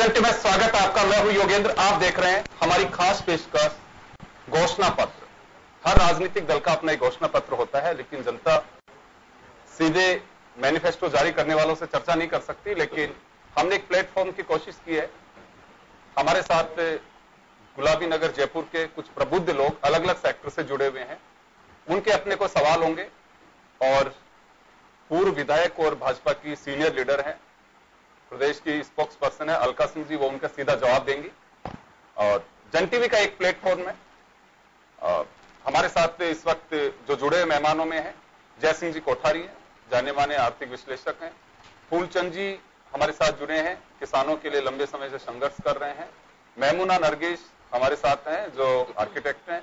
घंटे में स्वागत है आपका। मैं हूं योगेंद्र। आप देख रहे हैं हमारी खास पेशकश घोषणा पत्र। हर राजनीतिक दल का अपना एक घोषणा पत्र होता है, लेकिन जनता सीधे मैनिफेस्टो जारी करने वालों से चर्चा नहीं कर सकती। लेकिन हमने एक प्लेटफॉर्म की कोशिश की है। हमारे साथ गुलाबी नगर जयपुर के कुछ प्रबुद्ध लोग अलग अलग सेक्टर से जुड़े हुए हैं। उनके अपने को सवाल होंगे और पूर्व विधायक और भाजपा की सीनियर लीडर हैं, प्रदेश की स्पोक्स पर्सन है अलका सिंह जी, वो उनका सीधा जवाब देंगी। और जन टीवी का एक प्लेटफॉर्म है। हमारे साथ इस वक्त जो जुड़े मेहमानों में हैं, जय सिंह जी कोठारी हैं, जाने माने आर्थिक विश्लेषक हैं। फूलचंद जी हमारे साथ जुड़े हैं, किसानों के लिए लंबे समय से संघर्ष कर रहे हैं। मेमुना नरगिस हमारे साथ हैं, जो आर्किटेक्ट हैं।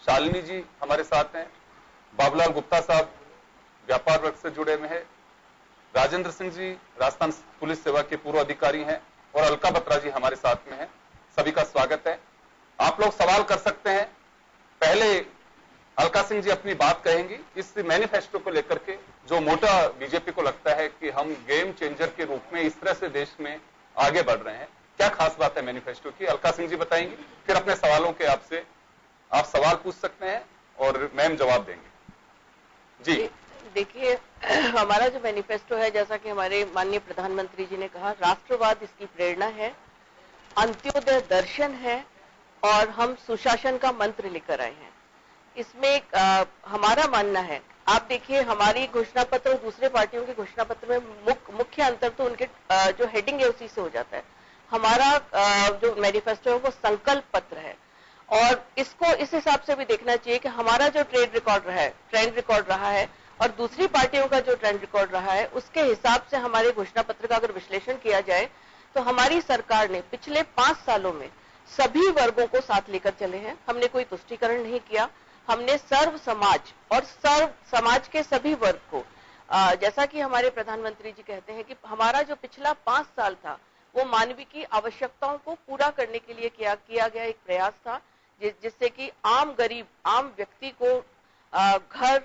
शालिनी जी हमारे साथ हैं। बाबूलाल गुप्ता साहब व्यापार वर्ग से जुड़े हुए हैं। राजेंद्र सिंह जी राजस्थान पुलिस सेवा के पूर्व अधिकारी हैं और अलका बत्रा जी हमारे साथ में हैं। सभी का स्वागत है। आप लोग सवाल कर सकते हैं। पहले अलका सिंह जी अपनी बात कहेंगी इस मैनिफेस्टो को लेकर के, जो मोटा बीजेपी को लगता है कि हम गेम चेंजर के रूप में इस तरह से देश में आगे बढ़ रहे हैं। क्या खास बात है मैनिफेस्टो की, अलका सिंह जी बताएंगी। फिर अपने सवालों के आपसे आप सवाल पूछ सकते हैं और मैम जवाब देंगे। जी देखिए, हमारा जो मैनिफेस्टो है, जैसा कि हमारे माननीय प्रधानमंत्री जी ने कहा, राष्ट्रवाद इसकी प्रेरणा है, अंत्योदय दर्शन है और हम सुशासन का मंत्र लेकर आए हैं। इसमें हमारा मानना है, आप देखिए हमारी घोषणा पत्र और दूसरे पार्टियों के घोषणा पत्र में मुख्य अंतर तो उनके जो हेडिंग है उसी से हो जाता है। हमारा जो मैनिफेस्टो है वो संकल्प पत्र है और इसको इस हिसाब से भी देखना चाहिए कि हमारा जो ट्रेंड रिकॉर्ड रहा है और दूसरी पार्टियों का जो ट्रेंड रिकॉर्ड रहा है, उसके हिसाब से हमारे घोषणा पत्र का अगर विश्लेषण किया जाए तो हमारी सरकार ने पिछले 5 सालों में सभी वर्गों को साथ लेकर चले हैं। हमने कोई तुष्टीकरण नहीं किया। हमने सर्व समाज और सर्व समाज के सभी वर्ग को, जैसा कि हमारे प्रधानमंत्री जी कहते हैं कि हमारा जो पिछला 5 साल था वो मानवीय की आवश्यकताओं को पूरा करने के लिए किया गया एक प्रयास था, जिससे कि आम गरीब, आम व्यक्ति को घर,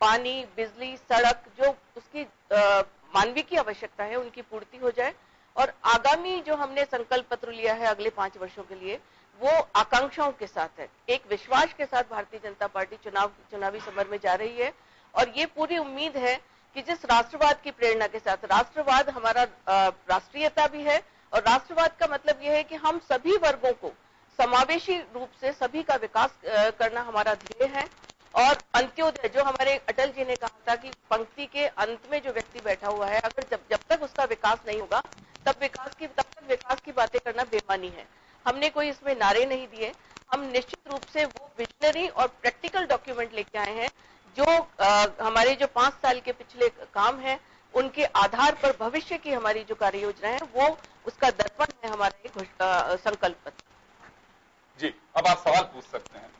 पानी, बिजली, सड़क, जो उसकी मानवीय की आवश्यकता है उनकी पूर्ति हो जाए। और आगामी जो हमने संकल्प पत्र लिया है अगले 5 वर्षों के लिए, वो आकांक्षाओं के साथ है, एक विश्वास के साथ भारतीय जनता पार्टी चुनावी समर में जा रही है। और ये पूरी उम्मीद है कि जिस राष्ट्रवाद की प्रेरणा के साथ, राष्ट्रवाद हमारा राष्ट्रीयता भी है और राष्ट्रवाद का मतलब यह है कि हम सभी वर्गों को समावेशी रूप से सभी का विकास करना हमारा ध्येय है। और अंत्योदय, जो हमारे अटल जी ने कहा था कि पंक्ति के अंत में जो व्यक्ति बैठा हुआ है, अगर जब तक उसका विकास नहीं होगा तब तक विकास की बातें करना बेमानी है। हमने कोई इसमें नारे नहीं दिए। हम निश्चित रूप से वो विजनरी और प्रैक्टिकल डॉक्यूमेंट लेके आए हैं जो हमारे जो 5 साल के पिछले काम है उनके आधार पर भविष्य की हमारी जो कार्य योजना है वो उसका दर्पण है हमारा एक संकल्प पत्र। जी, अब आप सवाल पूछ सकते हैं।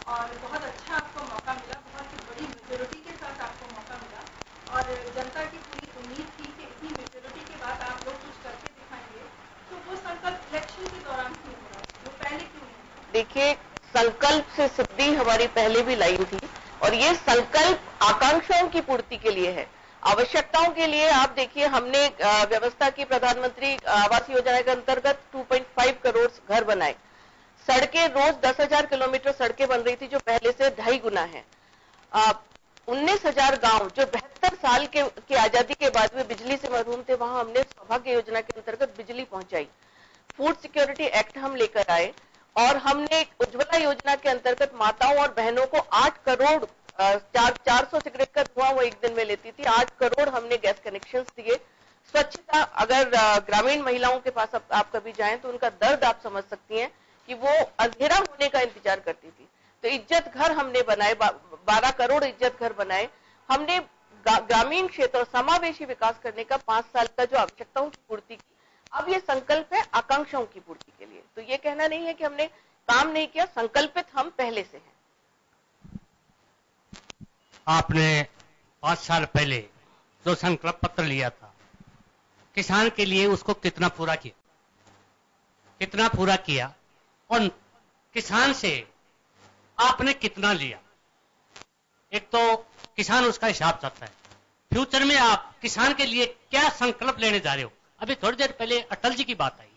और बहुत अच्छा आपको मौका मिला, बहुत ही बड़ी मेजोरिटी के साथ आपको मौका मिला और जनता की पूरी उम्मीद थी कि इतनी मेजोरिटी के बाद आप लोग कुछ करके दिखाएंगे। तो वो संकल्प इलेक्शन के दौरान क्यों हो रहा है, वो पहले क्यों नहीं? देखिए, संकल्प से सिद्धि हमारी पहले भी लाइन थी और ये संकल्प आकांक्षाओं की पूर्ति के लिए है, आवश्यकताओं के लिए। आप देखिए, हमने व्यवस्था की प्रधानमंत्री आवास योजना के अंतर्गत 2.5 करोड़ घर बनाए। सड़कें, रोज 10,000 किलोमीटर सड़कें बन रही थी, जो पहले से 2.5 गुना है। 19,000 गांव जो 72 साल की आजादी के बाद में बिजली से महरूम थे, वहां हमने सौभाग्य योजना के अंतर्गत बिजली पहुंचाई। फूड सिक्योरिटी एक्ट हम लेकर आए और हमने उज्ज्वला योजना के अंतर्गत माताओं और बहनों को 8 करोड़ 400 सिगरेट का धुआं वो एक दिन में लेती थी, 8 करोड़ हमने गैस कनेक्शंस दिए। स्वच्छता, अगर ग्रामीण महिलाओं के पास आप कभी जाएं तो उनका दर्द आप समझ सकती हैं कि वो अंधेरा होने का इंतजार करती थी। तो इज्जत घर हमने बनाए, 12 करोड़ इज्जत घर बनाए। हमने ग्रामीण क्षेत्र समावेशी विकास करने का 5 साल का जो आवश्यकताओं की पूर्ति की। अब ये संकल्प है आकांक्षाओं की पूर्ति के लिए। तो ये कहना नहीं है कि हमने काम नहीं किया, संकल्पित हम पहले से हैं। आपने 5 साल पहले जो संकल्प पत्र लिया था किसान के लिए उसको कितना पूरा किया और किसान से आपने कितना लिया। एक तो किसान उसका हिसाब चाहता है, फ्यूचर में आप किसान के लिए क्या संकल्प लेने जा रहे हो। अभी थोड़ी देर पहले अटल जी की बात आई,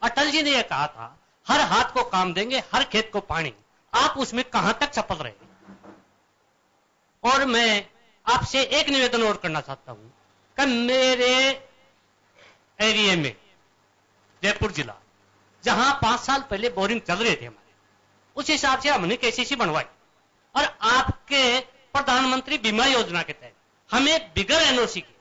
अटल जी ने यह कहा था हर हाथ को काम देंगे, हर खेत को पानी। आप उसमें कहां तक सफल रहे। और मैं आपसे एक निवेदन और करना चाहता हूं कि मेरे एरिया में जयपुर जिला जहां 5 साल पहले बोरिंग चल रहे थे हमारे, उस हिसाब से हमने केसीसी बनवाई और आपके प्रधानमंत्री बीमा योजना के तहत हमें बिगर एनओसी के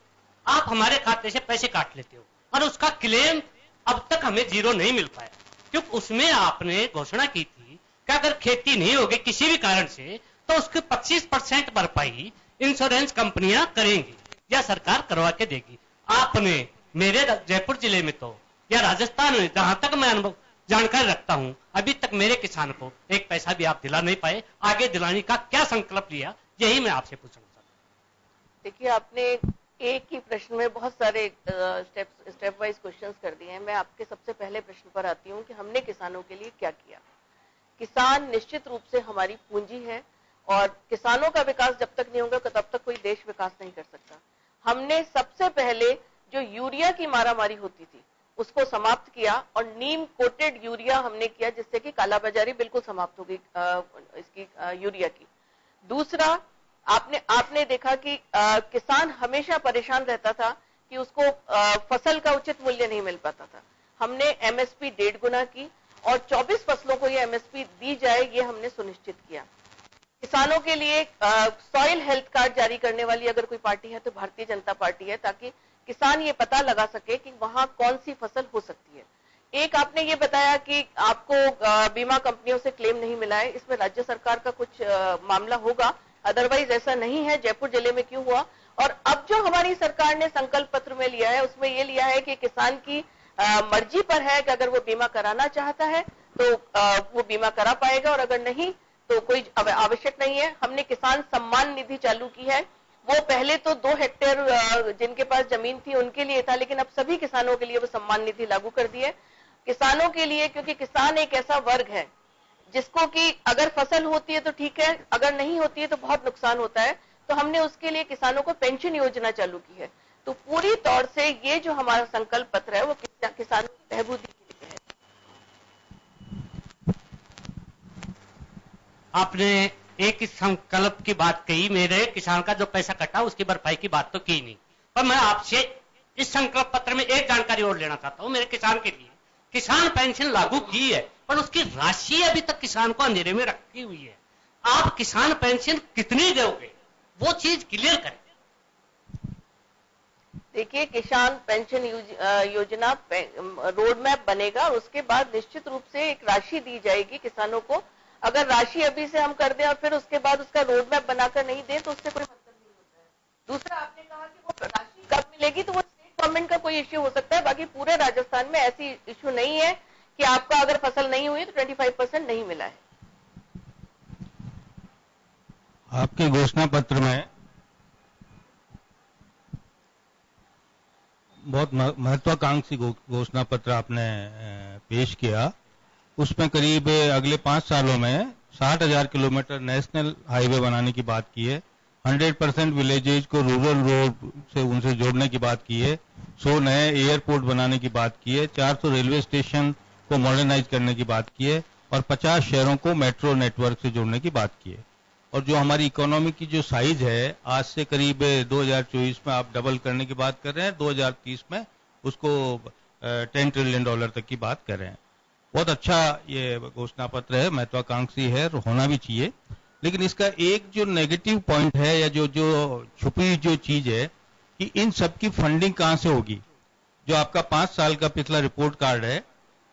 आप हमारे खाते से पैसे काट लेते हो और उसका क्लेम अब तक हमें जीरो नहीं मिल पाया, क्योंकि उसमें आपने घोषणा की थी कि अगर खेती नहीं होगी किसी भी कारण से तो उसकी 25% भरपाई इंश्योरेंस कंपनियां करेंगी या सरकार करवा के देगी। आपने मेरे जयपुर जिले में तो या राजस्थान में जहां तक मैं अनुभव जानकारी रखता हूं अभी तक मेरे किसान को एक पैसा भी आप दिला नहीं पाए। आगे दिलाने का क्या संकल्प लिया, यही मैं आपसे पूछना चाहता हूं। देखिए, आपने एक ही प्रश्न में बहुत सारे स्टेप वाइज क्वेश्चंस कर दिए हैं। मैं आपके सबसे पहले प्रश्न पर आती हूं कि हमने किसानों के लिए क्या किया। किसान निश्चित रूप से हमारी पूंजी है और किसानों का विकास जब तक नहीं होगा तब तक कोई देश विकास नहीं कर सकता। हमने सबसे पहले जो यूरिया की मारामारी होती थी उसको समाप्त किया और नीम कोटेड यूरिया हमने किया, जिससे कि कालाबाजारी बिल्कुल समाप्त हो गई इसकी यूरिया की। दूसरा, आपने देखा कि किसान हमेशा परेशान रहता था कि उसको फसल का उचित मूल्य नहीं मिल पाता था। हमने एमएसपी 1.5 गुना की और 24 फसलों को ये एमएसपी दी जाए, ये हमने सुनिश्चित किया। किसानों के लिए सॉइल हेल्थ कार्ड जारी करने वाली अगर कोई पार्टी है तो भारतीय जनता पार्टी है, ताकि किसान ये पता लगा सके कि वहां कौन सी फसल हो सकती है। एक आपने ये बताया कि आपको बीमा कंपनियों से क्लेम नहीं मिला है, इसमें राज्य सरकार का कुछ मामला होगा, अदरवाइज ऐसा नहीं है। जयपुर जिले में क्यों हुआ? और अब जो हमारी सरकार ने संकल्प पत्र में लिया है उसमें ये लिया है कि किसान की मर्जी पर है कि अगर वो बीमा कराना चाहता है तो वो बीमा करा पाएगा और अगर नहीं तो कोई आवश्यक नहीं है। हमने किसान सम्मान निधि चालू की है। वो पहले तो 2 हेक्टेयर जिनके पास जमीन थी उनके लिए था, लेकिन अब सभी किसानों के लिए वो सम्मान निधि लागू कर दी है। किसानों के लिए, क्योंकि किसान एक ऐसा वर्ग है जिसको कि अगर फसल होती है तो ठीक है, अगर नहीं होती है तो बहुत नुकसान होता है, तो हमने उसके लिए किसानों को पेंशन योजना चालू की है। तो पूरी तौर से ये जो हमारा संकल्प पत्र है वो किसानों की बहबूदी के लिए है। आपने एक संकल्प की बात कही, मेरे किसान का जो पैसा कटा उसकी भरपाई की बात तो की नहीं, पर मैं आपसे इस संकल्प पत्र में एक जानकारी और लेना चाहता हूं। मेरे किसान के लिए किसान पेंशन लागू की है पर उसकी राशि अभी तक किसान को अंधेरे में रखी हुई है। आप किसान पेंशन कितनी दोगे वो चीज क्लियर करें। देखिए, किसान पेंशन योजना रोड मैप बनेगा और उसके बाद निश्चित रूप से एक राशि दी जाएगी किसानों को। अगर राशि अभी से हम कर दें और फिर उसके बाद उसका रोड मैप बनाकर नहीं दें तो उससे कोई मतलब नहीं होता है। दूसरा, आपने कहा कि वो राशि कब मिलेगी, तो वो स्टेट गवर्नमेंट का कोई इश्यू हो सकता है। बाकी पूरे राजस्थान में ऐसी इश्यू नहीं है कि आपका अगर फसल नहीं हुई तो 25% नहीं मिला है। आपके घोषणा पत्र में बहुत महत्वाकांक्षी घोषणा पत्र आपने पेश किया। उसमें करीब अगले 5 सालों में 60,000 किलोमीटर नेशनल हाईवे बनाने की बात की है, 100% विलेजेज को रूरल रोड से उनसे जोड़ने की बात की है, 100 नए एयरपोर्ट बनाने की बात की है, 400 रेलवे स्टेशन को मॉडर्नाइज करने की बात की है और 50 शहरों को मेट्रो नेटवर्क से जोड़ने की बात की है। और जो हमारी इकोनॉमी की जो साइज है आज से करीब 2024 में आप डबल करने की बात कर रहे हैं, 2030 में उसको $10 ट्रिलियन तक की बात कर रहे हैं। बहुत अच्छा ये घोषणा पत्र है, महत्वाकांक्षी है और होना भी चाहिए। लेकिन इसका एक जो नेगेटिव पॉइंट है या जो छुपी जो चीज है कि इन सब की फंडिंग कहां से होगी। जो आपका 5 साल का पिछला रिपोर्ट कार्ड है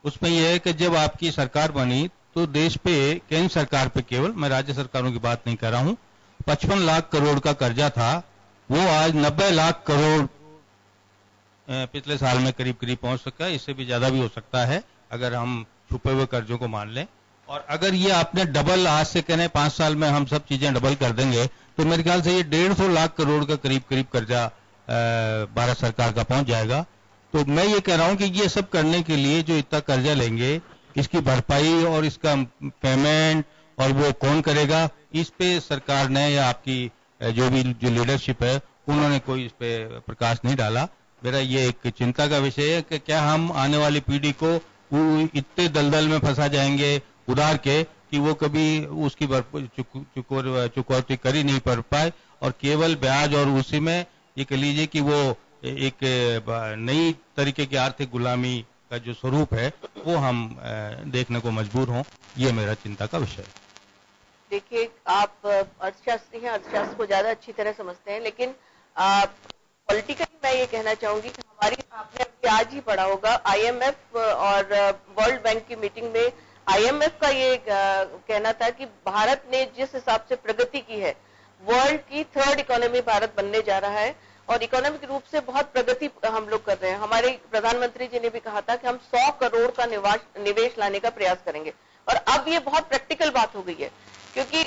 उसमें यह है कि जब आपकी सरकार बनी तो देश पे, केंद्र सरकार पे, केवल मैं राज्य सरकारों की बात नहीं कर रहा हूं, 55 लाख करोड़ का कर्जा था, वो आज 90 लाख करोड़ पिछले साल में करीब पहुंच सका है। इससे भी ज्यादा भी हो सकता है अगर हम छुपे हुए कर्जों को मान लें। और अगर ये आपने डबल, आज से कहने 5 साल में हम सब चीजें डबल कर देंगे तो मेरे ख्याल से ये 150 लाख करोड़ का करीब कर्जा भारत सरकार का पहुंच जाएगा। तो मैं ये कह रहा हूं कि ये सब करने के लिए जो इतना कर्जा लेंगे, इसकी भरपाई और इसका पेमेंट और वो कौन करेगा, इस पे सरकार ने या आपकी जो लीडरशिप है उन्होंने कोई इस पे प्रकाश नहीं डाला। मेरा ये एक चिंता का विषय है कि क्या हम आने वाली पीढ़ी को इतने दलदल में फंसा जाएंगे उधार के कि वो कभी उसकी चुकौती कर ही नहीं कर पाए और केवल ब्याज और उसी में ये कह लीजिए कि वो एक नई तरीके की आर्थिक गुलामी का जो स्वरूप है वो हम देखने को मजबूर हों। ये मेरा चिंता का विषय है। देखिए, आप अर्थशास्त्री हैं, अर्थशास्त्र को ज्यादा अच्छी तरह समझते हैं, लेकिन पॉलिटिकली मैं ये कहना चाहूंगी कि आपने अभी आज ही पढ़ा होगा IMF और वर्ल्ड बैंक की मीटिंग में IMF का ये कहना था कि भारत ने जिस हिसाब से प्रगति की है, वर्ल्ड की 3rd इकोनॉमी भारत बनने जा रहा है और इकोनॉमिक रूप से बहुत प्रगति हम लोग कर रहे हैं। हमारे प्रधानमंत्री जी ने भी कहा था कि हम 100 करोड़ का निवेश लाने का प्रयास करेंगे और अब ये बहुत प्रैक्टिकल बात हो गई है, क्योंकि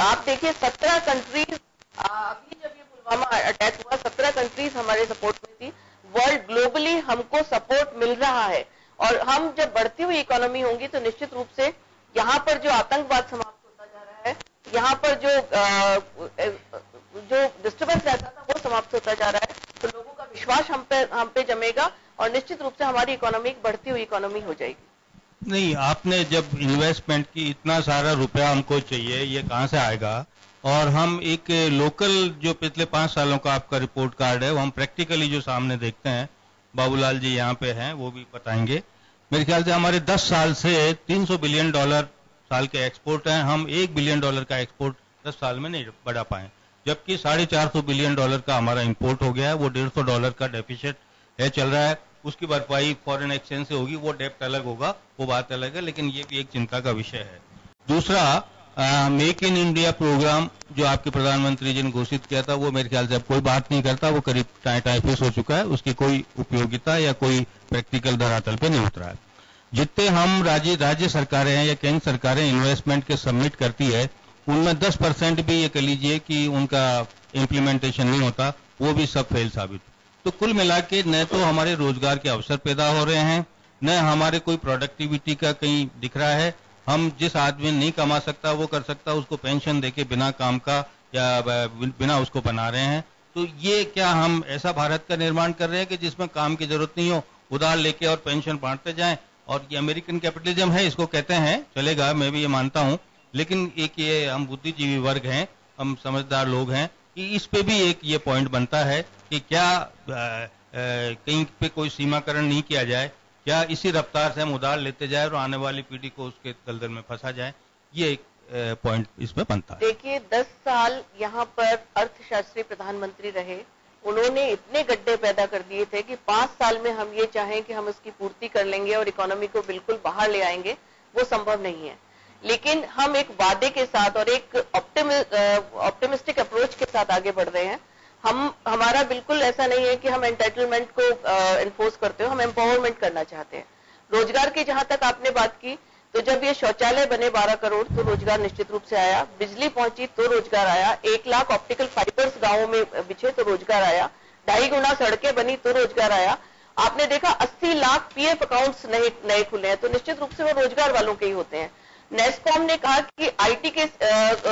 आप देखिए 17 कंट्रीज, अभी जब ये पुलवामा अटैक हुआ 17 कंट्रीज हमारे सपोर्ट में थी। वर्ल्ड ग्लोबली हमको सपोर्ट मिल रहा है और हम जब बढ़ती हुई इकोनॉमी होंगी तो निश्चित रूप से यहाँ पर जो आतंकवाद समाप्त होता जा रहा है, यहाँ पर जो डिस्टर्बेंस रहता था वो समाप्त होता जा रहा है, तो लोगों का विश्वास हम पे जमेगा और निश्चित रूप से हमारी इकोनॉमी एक बढ़ती हुई इकोनॉमी हो जाएगी। नहीं, आपने जब इन्वेस्टमेंट की इतना सारा रुपया हमको चाहिए, ये कहां से आएगा? और हम एक लोकल जो पिछले 5 सालों का आपका रिपोर्ट कार्ड है वो हम प्रैक्टिकली जो सामने देखते हैं, बाबूलाल जी यहाँ पे हैं वो भी बताएंगे। मेरे ख्याल से हमारे 10 साल से $300 बिलियन साल के एक्सपोर्ट हैं, हम $1 बिलियन का एक्सपोर्ट 10 साल में नहीं बढ़ा पाए, जबकि $450 बिलियन का हमारा इंपोर्ट हो गया है। वो $150 का डेफिसिट है चल रहा है, उसकी भरपाई फॉरेन एक्सचेंज से होगी, वो डेप्ट अलग होगा, वो बात अलग है, लेकिन ये भी एक चिंता का विषय है। दूसरा, मेक इन इंडिया प्रोग्राम जो आपके प्रधानमंत्री जी ने घोषित किया था वो मेरे ख्याल से अब कोई बात नहीं करता, वो करीब टाइफिस हो चुका है, उसकी कोई उपयोगिता या कोई प्रैक्टिकल धरातल पे नहीं उतरा है। जितने हम राज्य सरकारें हैं या केंद्र सरकारें इन्वेस्टमेंट के सबमिट करती है उनमें 10% भी ये कह लीजिए कि उनका इम्प्लीमेंटेशन नहीं होता, वो भी सब फेल साबित। तो कुल मिला के न तो हमारे रोजगार के अवसर पैदा हो रहे हैं, न हमारे कोई प्रोडक्टिविटी का कहीं दिख रहा है। हम जिस आदमी नहीं कमा सकता वो कर सकता, उसको पेंशन देके बिना काम का या बिना उसको बना रहे हैं। तो ये क्या हम ऐसा भारत का निर्माण कर रहे हैं कि जिसमें काम की जरूरत नहीं हो, उधार लेके और पेंशन बांटते जाएं? और ये अमेरिकन कैपिटलिज्म है, इसको कहते हैं, चलेगा, मैं भी ये मानता हूं, लेकिन एक ये हम बुद्धिजीवी वर्ग हैं, हम समझदार लोग हैं, कि इस पे भी एक ये पॉइंट बनता है कि क्या कहीं पे कोई सीमाकरण नहीं किया जाए, क्या इसी रफ्तार से हम उधार लेते जाए और आने वाली पीढ़ी को उसके दलदल में फंसा जाए? ये एक पॉइंट इसमें बनता है। देखिए, 10 साल यहाँ पर अर्थशास्त्री प्रधानमंत्री रहे, उन्होंने इतने गड्ढे पैदा कर दिए थे कि 5 साल में हम ये चाहें कि हम इसकी पूर्ति कर लेंगे और इकोनॉमी को बिल्कुल बाहर ले आएंगे, वो संभव नहीं है। लेकिन हम एक वादे के साथ और एक ऑप्टिमिस्टिक अप्रोच के साथ आगे बढ़ रहे हैं। हमारा बिल्कुल ऐसा नहीं है कि हम एंटाइटलमेंट को एनफोर्स करते हो, हम एम्पावरमेंट करना चाहते हैं। रोजगार की जहां तक आपने बात की, तो जब ये शौचालय बने 12 करोड़ तो रोजगार निश्चित रूप से आया, बिजली पहुंची तो रोजगार आया, 1 लाख ऑप्टिकल फाइबर्स गांवों में बिछे तो रोजगार आया, 2.5 गुना सड़कें बनी तो रोजगार आया। आपने देखा 80 लाख PF अकाउंट्स नए खुले हैं, तो निश्चित रूप से वो रोजगार वालों के ही होते हैं। नेस्कॉम ने कहा कि IT के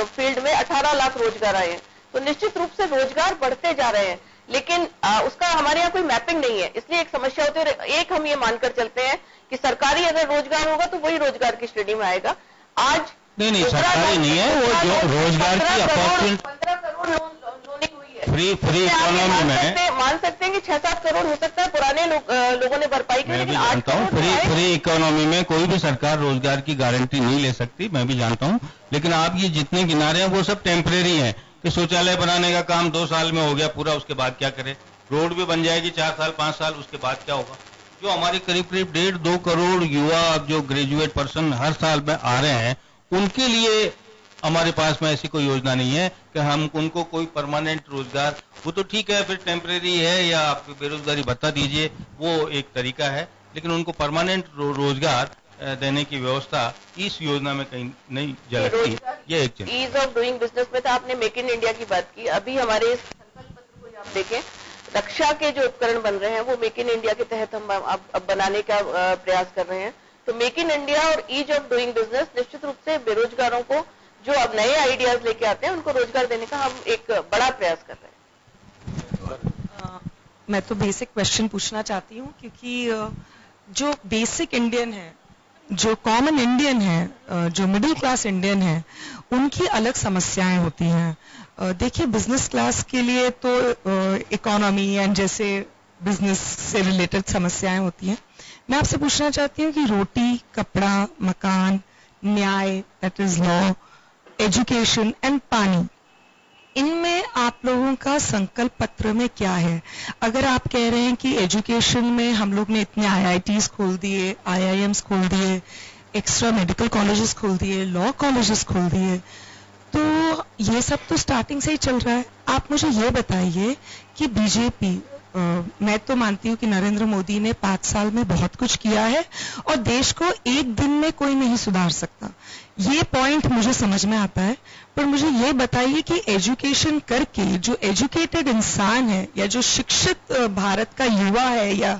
फील्ड में 18 लाख रोजगार आए हैं, तो निश्चित रूप से रोजगार बढ़ते जा रहे हैं, लेकिन उसका हमारे यहाँ कोई मैपिंग नहीं है, इसलिए एक समस्या होती है। एक हम ये मानकर चलते हैं कि सरकारी अगर रोजगार होगा तो वही रोजगार की श्रेणी में आएगा। आज नहीं सरकारी नहीं है, वो जो रोजगार की अपॉर्चुनिटी 15 करोड़ लोनिंग हुई है फ्री इकोनॉमी में मान सकते हैं कि 6-7 करोड़ हो सकता है पुराने लोगों ने भरपाई की, लेकिन 8 करोड़ फ्री इकोनॉमी में कोई भी सरकार रोजगार की गारंटी नहीं ले सकती, मैं भी जानता हूं। लेकिन आप ये जितने गिना रहे हैं वो सब टेम्परेरी है कि शौचालय बनाने का काम 2 साल में हो गया पूरा, उसके बाद क्या करें? रोड भी बन जाएगी 4 साल 5 साल, उसके बाद क्या होगा? जो हमारे करीब 1.5-2 करोड़ युवा जो ग्रेजुएट पर्सन हर साल में आ रहे हैं, उनके लिए हमारे पास में ऐसी कोई योजना नहीं है कि हम उनको कोई परमानेंट रोजगार, वो तो ठीक है फिर टेम्परेरी है या आप बेरोजगारी भत्ता दीजिए, वो एक तरीका है, लेकिन उनको परमानेंट रोजगार देने की व्यवस्था इस योजना में कहीं नहीं झलकती। ये एक चीज ईज ऑफ डूइंग बिजनेस में तो आपने मेक इन इंडिया की बात की, अभी हमारे इस संकल्प पत्र को आप देखें रक्षा के जो उपकरण बन रहे हैं वो मेक इन इंडिया के तहत हम अब बनाने का प्रयास कर रहे हैं। तो मेक इन इंडिया और ईज ऑफ डूइंग बिजनेस निश्चित रूप से बेरोजगारों को जो अब नए आइडियाज लेके आते हैं उनको रोजगार देने का हम एक बड़ा प्रयास कर रहे हैं। मैं तो बेसिक क्वेश्चन पूछना चाहती हूँ, क्योंकि जो बेसिक इंडियन है, जो कॉमन इंडियन है, जो मिडिल क्लास इंडियन है, उनकी अलग समस्याएं होती हैं। देखिए, बिजनेस क्लास के लिए तो इकोनॉमी एंड जैसे बिजनेस से रिलेटेड समस्याएं होती हैं। मैं आपसे पूछना चाहती हूँ कि रोटी, कपड़ा, मकान, न्याय that is law, education and पानी, इनमें आप लोगों का संकल्प पत्र में क्या है? अगर आप कह रहे हैं कि एजुकेशन में हम लोग ने इतने IITs खोल दिए, IIMs खोल दिए, एक्स्ट्रा मेडिकल कॉलेजेस खोल दिए, लॉ कॉलेजेस खोल दिए, तो ये सब तो स्टार्टिंग से ही चल रहा है। आप मुझे ये बताइए कि बीजेपी, मैं तो मानती हूँ कि नरेंद्र मोदी ने 5 साल में बहुत कुछ किया है और देश को एक दिन में कोई नहीं सुधार सकता, ये पॉइंट मुझे समझ में आता है। पर मुझे ये बताइए कि एजुकेशन करके जो एजुकेटेड इंसान है या जो शिक्षित भारत का युवा है या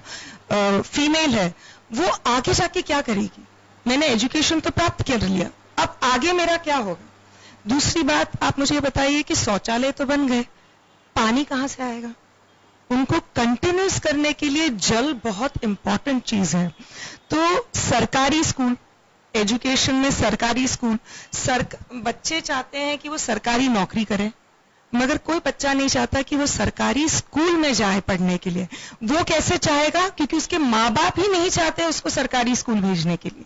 फीमेल है, वो आगे जाके क्या करेगी? मैंने एजुकेशन तो प्राप्त कर लिया, अब आगे मेरा क्या होगा? दूसरी बात, आप मुझे ये बताइए कि शौचालय तो बन गए, पानी कहाँ से आएगा? उनको कंटिन्यूस करने के लिए जल बहुत इंपॉर्टेंट चीज है। तो सरकारी स्कूल, एजुकेशन में सरकारी स्कूल, बच्चे चाहते हैं कि वो सरकारी नौकरी करें, मगर कोई बच्चा नहीं चाहता कि वो सरकारी स्कूल में जाए पढ़ने के लिए। वो कैसे चाहेगा? क्योंकि उसके माँ बाप ही नहीं चाहते उसको सरकारी स्कूल भेजने के लिए।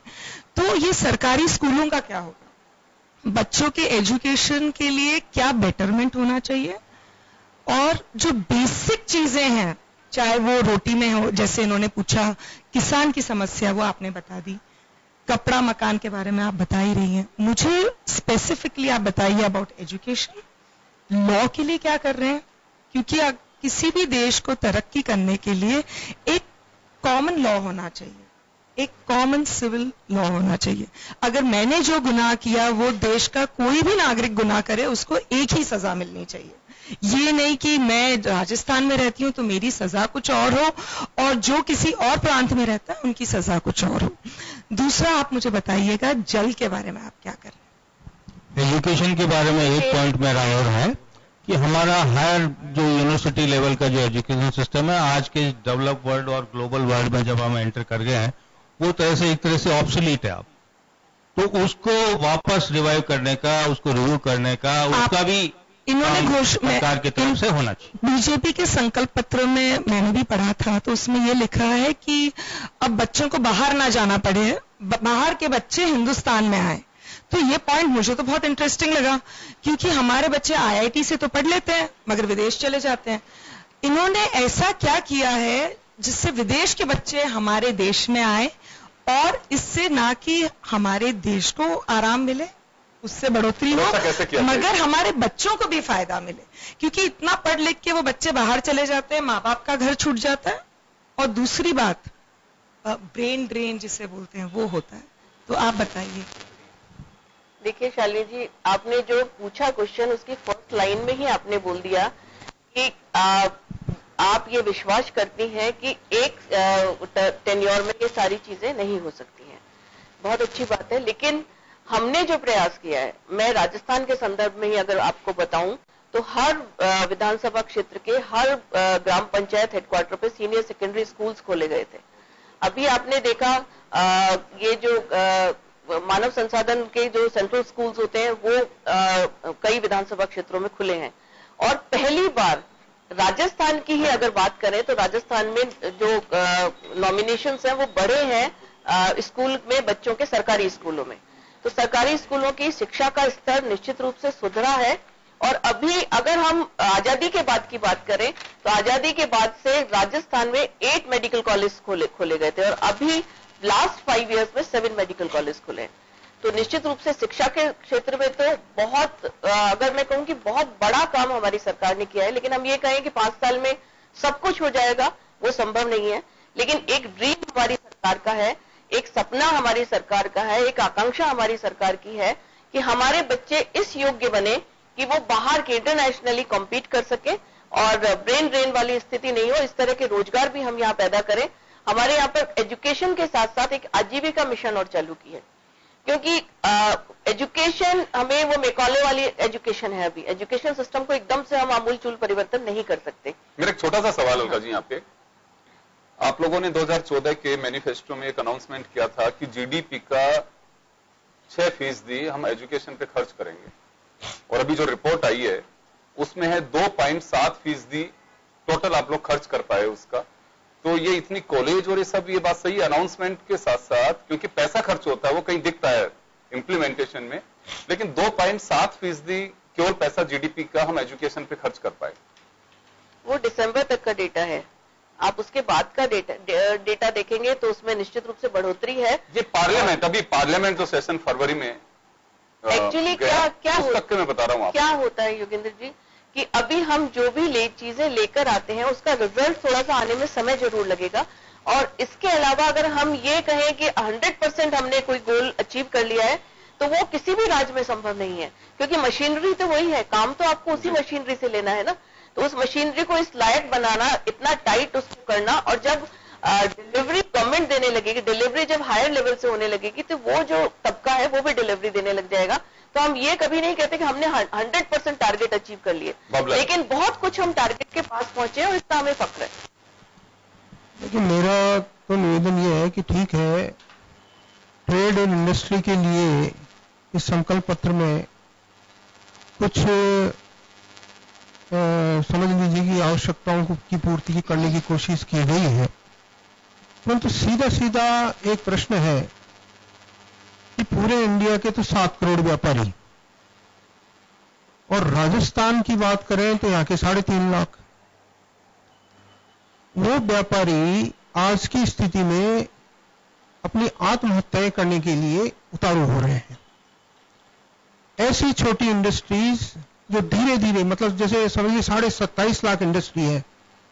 तो ये सरकारी स्कूलों का क्या होगा? बच्चों के एजुकेशन के लिए क्या बेटरमेंट होना चाहिए? और जो बेसिक चीजें हैं, चाहे वो रोटी में हो, जैसे इन्होंने पूछा, किसान की समस्या वो आपने बता दी, कपड़ा मकान के बारे में आप बता ही रही हैं। मुझे स्पेसिफिकली आप बताइए अबाउट एजुकेशन, लॉ के लिए क्या कर रहे हैं? क्योंकि किसी भी देश को तरक्की करने के लिए एक कॉमन लॉ होना चाहिए, एक कॉमन सिविल लॉ होना चाहिए। अगर मैंने जो गुनाह किया वो देश का कोई भी नागरिक गुनाह करे, उसको एक ही सजा मिलनी चाहिए। ये नहीं कि मैं राजस्थान में रहती हूं तो मेरी सजा कुछ और हो और जो किसी और प्रांत में रहता है उनकी सजा कुछ और हो। दूसरा, आप मुझे बताइएगा जल के बारे में आप क्या कर रहे हैं? एजुकेशन के बारे में एक पॉइंट मेरा और है कि हमारा हायर जो यूनिवर्सिटी लेवल का जो एजुकेशन सिस्टम है, आज के डेवलप वर्ल्ड और ग्लोबल वर्ल्ड में जब हम एंटर कर गए हैं, वो एक तरह से ऑब्सोलीट है। आप तो उसको वापस रिवाइव करने का, उसको रिव्यू करने का, उसका भी इन्होंने घोषणा सरकार की तरफ से होना चाहिए। बीजेपी के संकल्प पत्र में मैंने भी पढ़ा था, तो उसमें ये लिखा है कि अब बच्चों को बाहर ना जाना पड़े, बाहर के बच्चे हिंदुस्तान में आए। तो ये पॉइंट मुझे तो बहुत इंटरेस्टिंग लगा, क्योंकि हमारे बच्चे IIT से तो पढ़ लेते हैं मगर विदेश चले जाते हैं। इन्होंने ऐसा क्या किया है जिससे विदेश के बच्चे हमारे देश में आए और इससे ना कि हमारे देश को आराम मिले, उससे बढ़ोतरी हो, मगर हमारे बच्चों को भी फायदा मिले? क्योंकि इतना पढ़ लिख के वो बच्चे बाहर चले जाते हैं, माँ बाप का घर छूट जाता है। और दूसरी बात, ब्रेन ड्रेन जिसे बोलते हैं वो होता है। तो आप बताइए। देखिए शालिनी जी, आपने जो पूछा क्वेश्चन, उसकी फर्स्ट लाइन में ही आपने बोल दिया कि आप ये विश्वास करती हैं कि एक टेन्योर में ये सारी चीजें नहीं हो सकती हैं। बहुत अच्छी बात है, लेकिन हमने जो प्रयास किया है, मैं राजस्थान के संदर्भ में ही अगर आपको बताऊं तो हर विधानसभा क्षेत्र के हर ग्राम पंचायत हेडक्वार्टर पे सीनियर सेकेंडरी स्कूल्स खोले गए थे। अभी आपने देखा ये जो मानव संसाधन के जो सेंट्रल स्कूल्स होते हैं वो कई विधानसभा क्षेत्रों में खुले हैं। और पहली बार राजस्थान की ही अगर बात करें तो राजस्थान में जो नॉमिनेशंस हैं वो बढ़े हैं स्कूल में, बच्चों के सरकारी स्कूलों में। तो सरकारी स्कूलों की शिक्षा का स्तर निश्चित रूप से सुधरा है। और अभी अगर हम आजादी के बाद की बात करें तो आजादी के बाद से राजस्थान में 8 मेडिकल कॉलेज खोले गए थे और अभी लास्ट 5 इयर्स में 7 मेडिकल कॉलेज खुले हैं। तो निश्चित रूप से शिक्षा के क्षेत्र में तो बहुत, अगर मैं कहूं कि बहुत बड़ा काम हमारी सरकार ने किया है। लेकिन हम ये कहें कि 5 साल में सब कुछ हो जाएगा, वो संभव नहीं है। लेकिन एक ड्रीम हमारी सरकार का है, एक सपना हमारी सरकार का है, एक आकांक्षा हमारी सरकार की है कि हमारे बच्चे इस योग्य बने कि वो बाहर के इंटरनेशनली कॉम्पीट कर सके और ब्रेन ड्रेन वाली स्थिति नहीं हो, इस तरह के रोजगार भी हम यहाँ पैदा करें। हमारे यहाँ पर एजुकेशन के साथ साथ एक आजीविका मिशन और चालू की है, क्योंकि एजुकेशन हमें वो मेकॉले वाली एजुकेशन है। अभी एजुकेशन सिस्टम को एकदम से हम आमूल चूल परिवर्तन नहीं कर सकते। मेरा एक छोटा सा सवाल अलका जी यहाँ पे, आप लोगों ने 2014 के मैनिफेस्टो में एक अनाउंसमेंट किया था कि जीडीपी का 6% हम एजुकेशन पे खर्च करेंगे, और अभी जो रिपोर्ट आई है उसमें है 2.7% टोटल आप लोग खर्च कर पाए उसका। तो ये इतनी कॉलेज और ये सब, ये बात सही है अनाउंसमेंट के साथ साथ, क्योंकि पैसा खर्च होता है वो कहीं दिखता है इंप्लीमेंटेशन में, लेकिन 2.7% केवल पैसा जीडीपी का हम एजुकेशन पे खर्च कर पाए। वो दिसंबर तक का डेटा है, आप उसके बाद का डेटा देखेंगे तो उसमें निश्चित रूप से बढ़ोतरी है। ये पार्लियामेंट, अभी पार्लियामेंट जो सेशन फरवरी में एक्चुअली मैं बता रहा हूँ क्या होता है योगेंद्र जी, कि अभी हम जो भी चीजें लेकर आते हैं उसका रिजल्ट थोड़ा सा आने में समय जरूर लगेगा। और इसके अलावा अगर हम ये कहें कि 100% हमने कोई गोल अचीव कर लिया है, तो वो किसी भी राज्य में संभव नहीं है, क्योंकि मशीनरी तो वही है, काम तो आपको उसी मशीनरी से लेना है ना। तो उस मशीनरी को इस लायक बनाना, इतना टाइट उसको करना, और जब डिलीवरी गवर्नमेंट देने लगेगी, डिलीवरी जब हायर लेवल से होने लगेगी, तो वो जो तबका है वो भी डिलीवरी देने लग जाएगा। तो हम ये कभी नहीं कहते कि हमने 100% टारगेट अचीव कर लिए, लेकिन बहुत कुछ हम टारगेट के पास पहुंचे और इसका हमें फक्र है। लेकिन मेरा तो निवेदन ये है कि ठीक है, ट्रेड और इंडस्ट्री के लिए इस संकल्प पत्र में कुछ समझ लीजिए कि आवश्यकताओं की पूर्ति करने की कोशिश की गई है, परंतु सीधा सीधा एक प्रश्न है कि पूरे इंडिया के तो 7 करोड़ व्यापारी, और राजस्थान की बात करें तो यहाँ के 3.5 लाख। वो व्यापारी आज की स्थिति में अपनी आत्महत्याएं करने के लिए उतारू हो रहे हैं। ऐसी छोटी इंडस्ट्रीज जो धीरे धीरे, मतलब जैसे समझिए 27.5 लाख इंडस्ट्री है,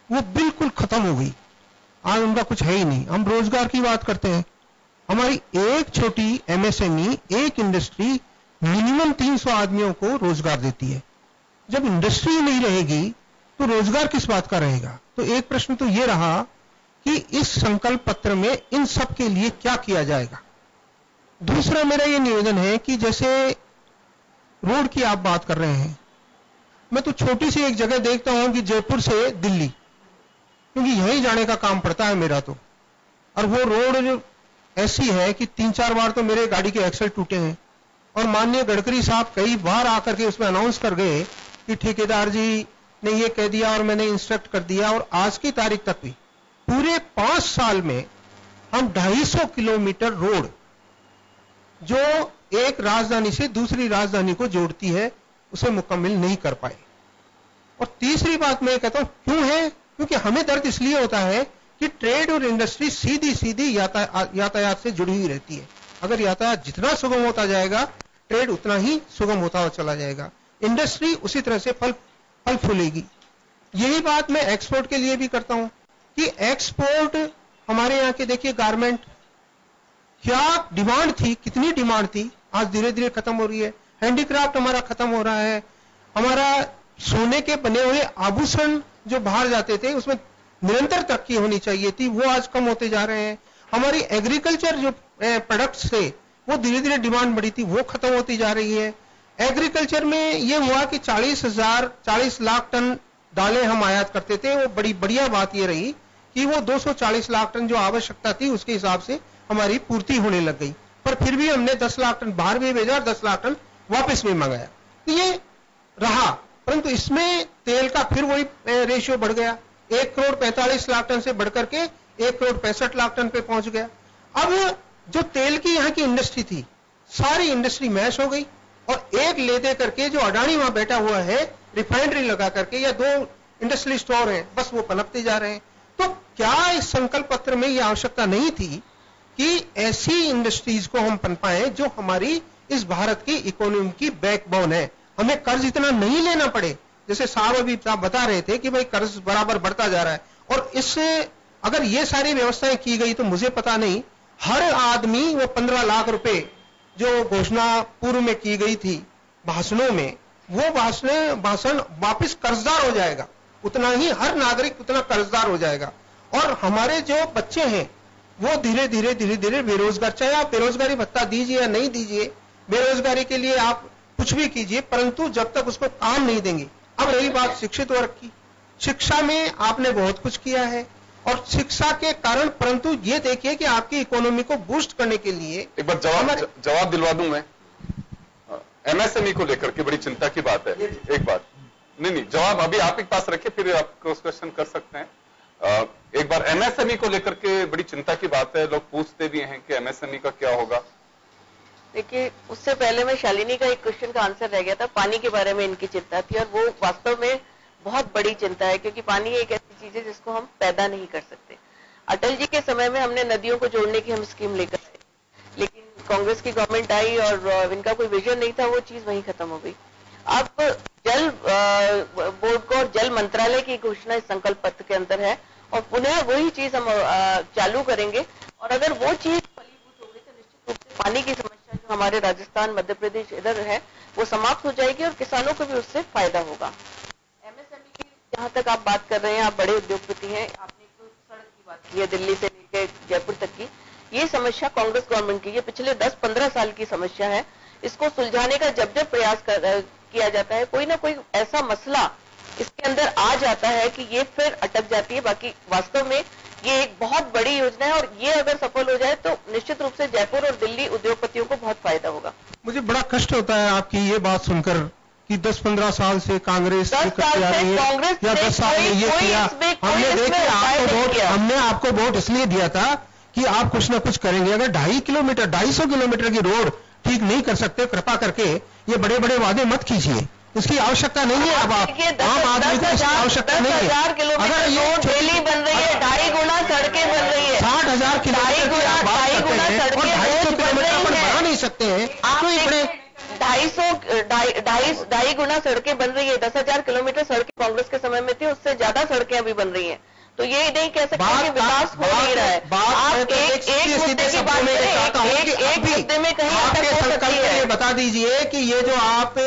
वो बिल्कुल खत्म हो गई। आज उनका कुछ है ही नहीं। हम रोजगार की बात करते हैं, हमारी एक छोटी एमएसएमई, एक इंडस्ट्री मिनिमम 300 आदमियों को रोजगार देती है। जब इंडस्ट्री नहीं रहेगी तो रोजगार किस बात का रहेगा? तो एक प्रश्न तो ये रहा कि इस संकल्प पत्र में इन सब के लिए क्या किया जाएगा। दूसरा मेरा ये निवेदन है कि जैसे रोड की आप बात कर रहे हैं, मैं तो छोटी सी एक जगह देखता हूं कि जयपुर से दिल्ली, क्योंकि यहीं जाने का काम पड़ता है मेरा तो, और वो रोड जो ऐसी है कि 3-4 बार तो मेरे गाड़ी के एक्सल टूटे हैं, और माननीय गडकरी साहब कई बार आकर के उसमें अनाउंस कर गए कि ठेकेदार जी ने ये कह दिया और मैंने इंस्ट्रक्ट कर दिया, और आज की तारीख तक भी पूरे 5 साल में हम 250 किलोमीटर रोड जो एक राजधानी से दूसरी राजधानी को जोड़ती है उसे मुकम्मल नहीं कर पाए। और तीसरी बात मैं कहता हूं क्यों है, क्योंकि हमें दर्द इसलिए होता है कि ट्रेड और इंडस्ट्री सीधी सीधी यातायात से जुड़ी हुई रहती है। अगर यातायात जितना सुगम होता जाएगा, ट्रेड उतना ही सुगम होता चला जाएगा, इंडस्ट्री उसी तरह से फल फूलेगी। यही बात मैं एक्सपोर्ट के लिए भी करता हूं कि एक्सपोर्ट हमारे यहाँ के देखिए गारमेंट, क्या डिमांड थी, कितनी डिमांड थी, आज धीरे धीरे खत्म हो रही है। हैंडीक्राफ्ट हमारा खत्म हो रहा है। हमारा सोने के बने हुए आभूषण जो बाहर जाते थे उसमें निरंतर तरक्की होनी चाहिए थी, वो आज कम होते जा रहे हैं। हमारी एग्रीकल्चर जो प्रोडक्ट्स थे वो धीरे धीरे डिमांड बढ़ी थी, वो खत्म होती जा रही है। एग्रीकल्चर में ये हुआ कि 40 लाख टन दालें हम आयात करते थे, वो बड़ी बढ़िया बात ये रही कि वो 240 लाख टन जो आवश्यकता थी उसके हिसाब से हमारी पूर्ति होने लग गई, पर फिर भी हमने 10 लाख टन बाहर भी भेजा और 10 लाख टन वापस भी मंगाया, तो ये रहा। परंतु इसमें तेल का फिर वही रेशियो बढ़ गया, 1 करोड़ 45 लाख टन से बढ़कर के 1 करोड़ 65 लाख टन पे पहुंच गया। अब जो तेल की यहाँ की इंडस्ट्री थी, सारी इंडस्ट्री मैश हो गई, और एक ले दे करके जो अडानी वहां बैठा हुआ है रिफाइनरी लगा करके, या 2 इंडस्ट्रियल स्टोर हैं, बस वो पनपते जा रहे हैं। तो क्या इस संकल्प पत्र में यह आवश्यकता नहीं थी कि ऐसी इंडस्ट्रीज को हम पनपाएं जो हमारी इस भारत की इकोनॉमी की बैकबोन है? हमें कर्ज इतना नहीं लेना पड़े, जैसे साहब अभी बता रहे थे कि भाई कर्ज बराबर बढ़ता जा रहा है, और इससे अगर ये सारी व्यवस्थाएं की गई तो मुझे पता नहीं हर आदमी वो 15 लाख रुपए जो घोषणा पूर्व में की गई थी भाषणों में, वो भाषण वापिस कर्जदार हो जाएगा। उतना ही हर नागरिक उतना कर्जदार हो जाएगा। और हमारे जो बच्चे हैं वो धीरे धीरे बेरोजगार, चाहे आप बेरोजगारी भत्ता दीजिए या नहीं दीजिए, बेरोजगारी के लिए आप कुछ भी कीजिए, परंतु जब तक उसको काम नहीं देंगे। अब रही बात शिक्षित वर्ग की, शिक्षा में आपने बहुत कुछ किया है और शिक्षा के कारण, परंतु ये देखिए कि आपकी इकोनॉमी को बूस्ट करने के लिए एक बार जवाब दिलवा दूं मैं। एमएसएमई को लेकर के बड़ी चिंता की बात है। एक बात नहीं, जवाब अभी आप एक पास रखिए, फिर आप क्रॉस क्वेश्चन कर सकते हैं। एक बार एमएसएमई को लेकर के बड़ी चिंता की बात है, लोग पूछते भी हैं कि एमएसएमई का क्या होगा। देखिए, उससे पहले में शालिनी का एक क्वेश्चन का आंसर रह गया था, पानी के बारे में इनकी चिंता थी, और वो वास्तव में बहुत बड़ी चिंता है, क्योंकि पानी एक ऐसी चीज है जिसको हम पैदा नहीं कर सकते। अटल जी के समय में हमने नदियों को जोड़ने की हम स्कीम लेकर आए, लेकिन कांग्रेस की गवर्नमेंट आई और इनका कोई विजन नहीं था, वो चीज वहीं खत्म हो गई। अब जल बोर्ड को और जल मंत्रालय की घोषणा इस संकल्प पत्र के अंदर है, और पुनः वही चीज हम चालू करेंगे, और अगर वो चीज फलीभूत हो गई तो निश्चित रूप से पानी की समस्या जो हमारे राजस्थान, मध्य प्रदेश इधर है, वो समाप्त हो जाएगी और किसानों को भी उससे फायदा होगा। एमएसएमई की जहां तक आप बात कर रहे हैं, आप बड़े उद्योगपति हैं, आपने एक सड़क की बात की है दिल्ली से लेकर जयपुर तक की, ये समस्या कांग्रेस गवर्नमेंट की, ये पिछले 10-15 साल की समस्या है। इसको सुलझाने का जब प्रयास किया जाता है, कोई ना कोई ऐसा मसला इसके अंदर आ जाता है कि ये फिर अटक जाती है। बाकी वास्तव में ये एक बहुत बड़ी योजना है, और ये अगर सफल हो जाए तो निश्चित रूप से जयपुर और दिल्ली उद्योगपतियों को बहुत फायदा होगा। मुझे बड़ा कष्ट होता है आपकी ये बात सुनकर कि 10-15 साल से कांग्रेस या 10 साल में ये किया। हमने देखिए हमने आपको वोट इसलिए दिया था कि आप कुछ ना कुछ करेंगे। अगर 250 किलोमीटर की रोड ठीक नहीं कर सकते, कृपा करके ये बड़े बड़े वादे मत कीजिए, इसकी आवश्यकता नहीं है। अब आप आम आदमी को इसकी आवश्यकता नहीं है। अगर ये डेली बन रही है, 2.5 गुना सड़कें बन रही है, 60,000 किलोमीटर की आप बात करते हैं और 250 किलोमीटर पर बना नहीं सकते हैं, तो ये बड़े 2.5 गुना सड़कें बन रही है। 10,000 किलोमीटर सड़कें कांग्रेस के समय में थी, उससे ज्यादा सड़कें अभी बन रही हैं। तो ये नहीं कह सकते कि विकास हो नहीं रहा है। आप एक मुद्दे की बात करें, एक मुद्दे में कहीं आपके संकल्प के लिए बता दीजिए कि ये जो आप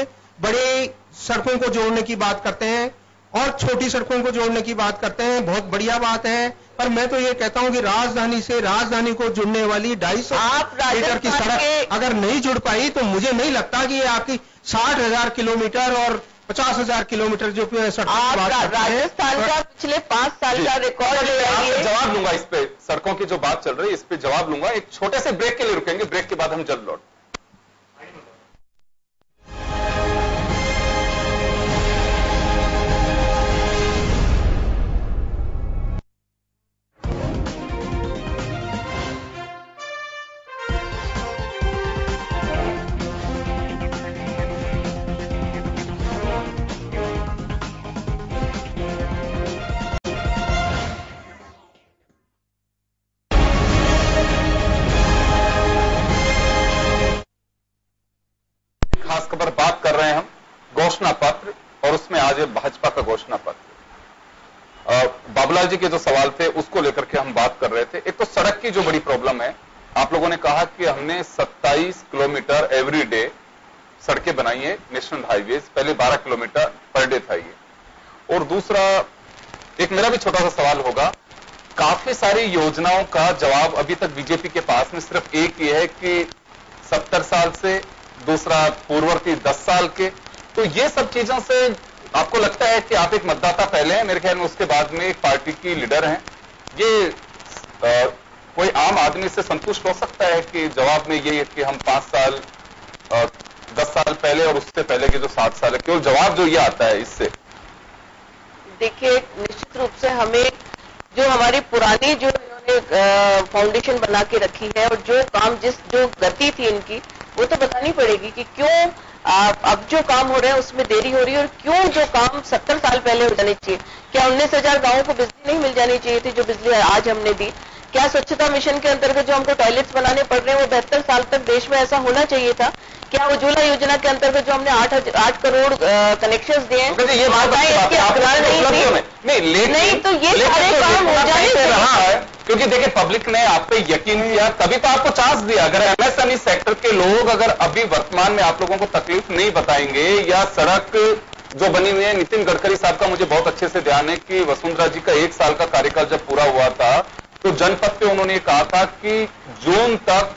बड़ी सड़कों को जोड़ने की बात करते हैं और छोटी सड़कों को जोड़ने की बात करते हैं, बहुत बढ़िया बात है, पर मैं तो ये कहता हूं कि राजधानी से राजधानी को जुड़ने वाली 250 मीटर की सड़क अगर नहीं जुड़ पाई तो मुझे नहीं लगता कि ये आपकी 60,000 किलोमीटर और 50,000 किलोमीटर जो सड़क राजस्थान का पिछले 5 साल का रिकॉर्ड जवाब लूंगा इस पे, सड़कों की जो बात चल रही है इस पे जवाब लूंगा। एक छोटे से ब्रेक के लिए रुकेंगे, ब्रेक के बाद हम जल्द लौट। खास खबर बात कर रहे हैं हम घोषणा पत्र, और उसमें आज है भाजपा का घोषणा पत्र। बाबूलाल जी के जो सवाल थे उसको लेकर के हम बात कर रहे थे। एक तो सड़क की जो बड़ी प्रॉब्लम है, आप लोगों ने कहा कि हमने 27 किलोमीटर एवरी डे सड़कें बनाई है, नेशनल हाईवेज, पहले 12 किलोमीटर पर डे था ये। और दूसरा एक मेरा भी छोटा सा सवाल होगा, काफी सारी योजनाओं का जवाब अभी तक बीजेपी के पास में सिर्फ एक ही है कि 70 साल से, दूसरा पूर्ववर्ती 10 साल के। तो ये सब चीजों से आपको लगता है कि आप एक मतदाता पहले हैं, मेरे ख्याल में उसके बाद में एक पार्टी की लीडर हैं, ये कोई आम आदमी से संतुष्ट हो सकता है कि जवाब में ये है कि हम 5 साल 10 साल पहले और उससे पहले के जो 7 साल है, केवल जवाब जो ये आता है इससे? देखिए, निश्चित रूप से हमें जो हमारी पुरानी जो इन्होंने फाउंडेशन बना के रखी है और जो काम जो गति थी इनकी, वो तो बतानी पड़ेगी कि क्यों अब जो काम हो रहे हैं उसमें देरी हो रही है, और क्यों जो काम 70 साल पहले हो जाने चाहिए। क्या 19,000 गांवों को बिजली नहीं मिल जानी चाहिए थी जो बिजली आज हमने दी? क्या स्वच्छता मिशन के अंतर्गत जो हमको टॉयलेट्स बनाने पड़ रहे हैं वो 72 साल तक देश में ऐसा होना चाहिए था? क्या उज्ज्वला योजना के अंतर्गत जो हमने 8 करोड़ कनेक्शंस दिए हैं, ये नहीं, तो ये सारे काम हो जाने रहा है, क्योंकि देखिए पब्लिक ने आप पे यकीन किया, तभी तो आपको चांस दिया। अगर एमएसएमई सेक्टर के लोग अगर अभी वर्तमान में आप लोगों को तकलीफ नहीं बताएंगे या सड़क जो बनी हुई है, नितिन गडकरी साहब का मुझे बहुत अच्छे से ध्यान है कि वसुंधरा जी का 1 साल का कार्यकाल जब पूरा हुआ था तो जनपद पे उन्होंने कहा था कि जून तक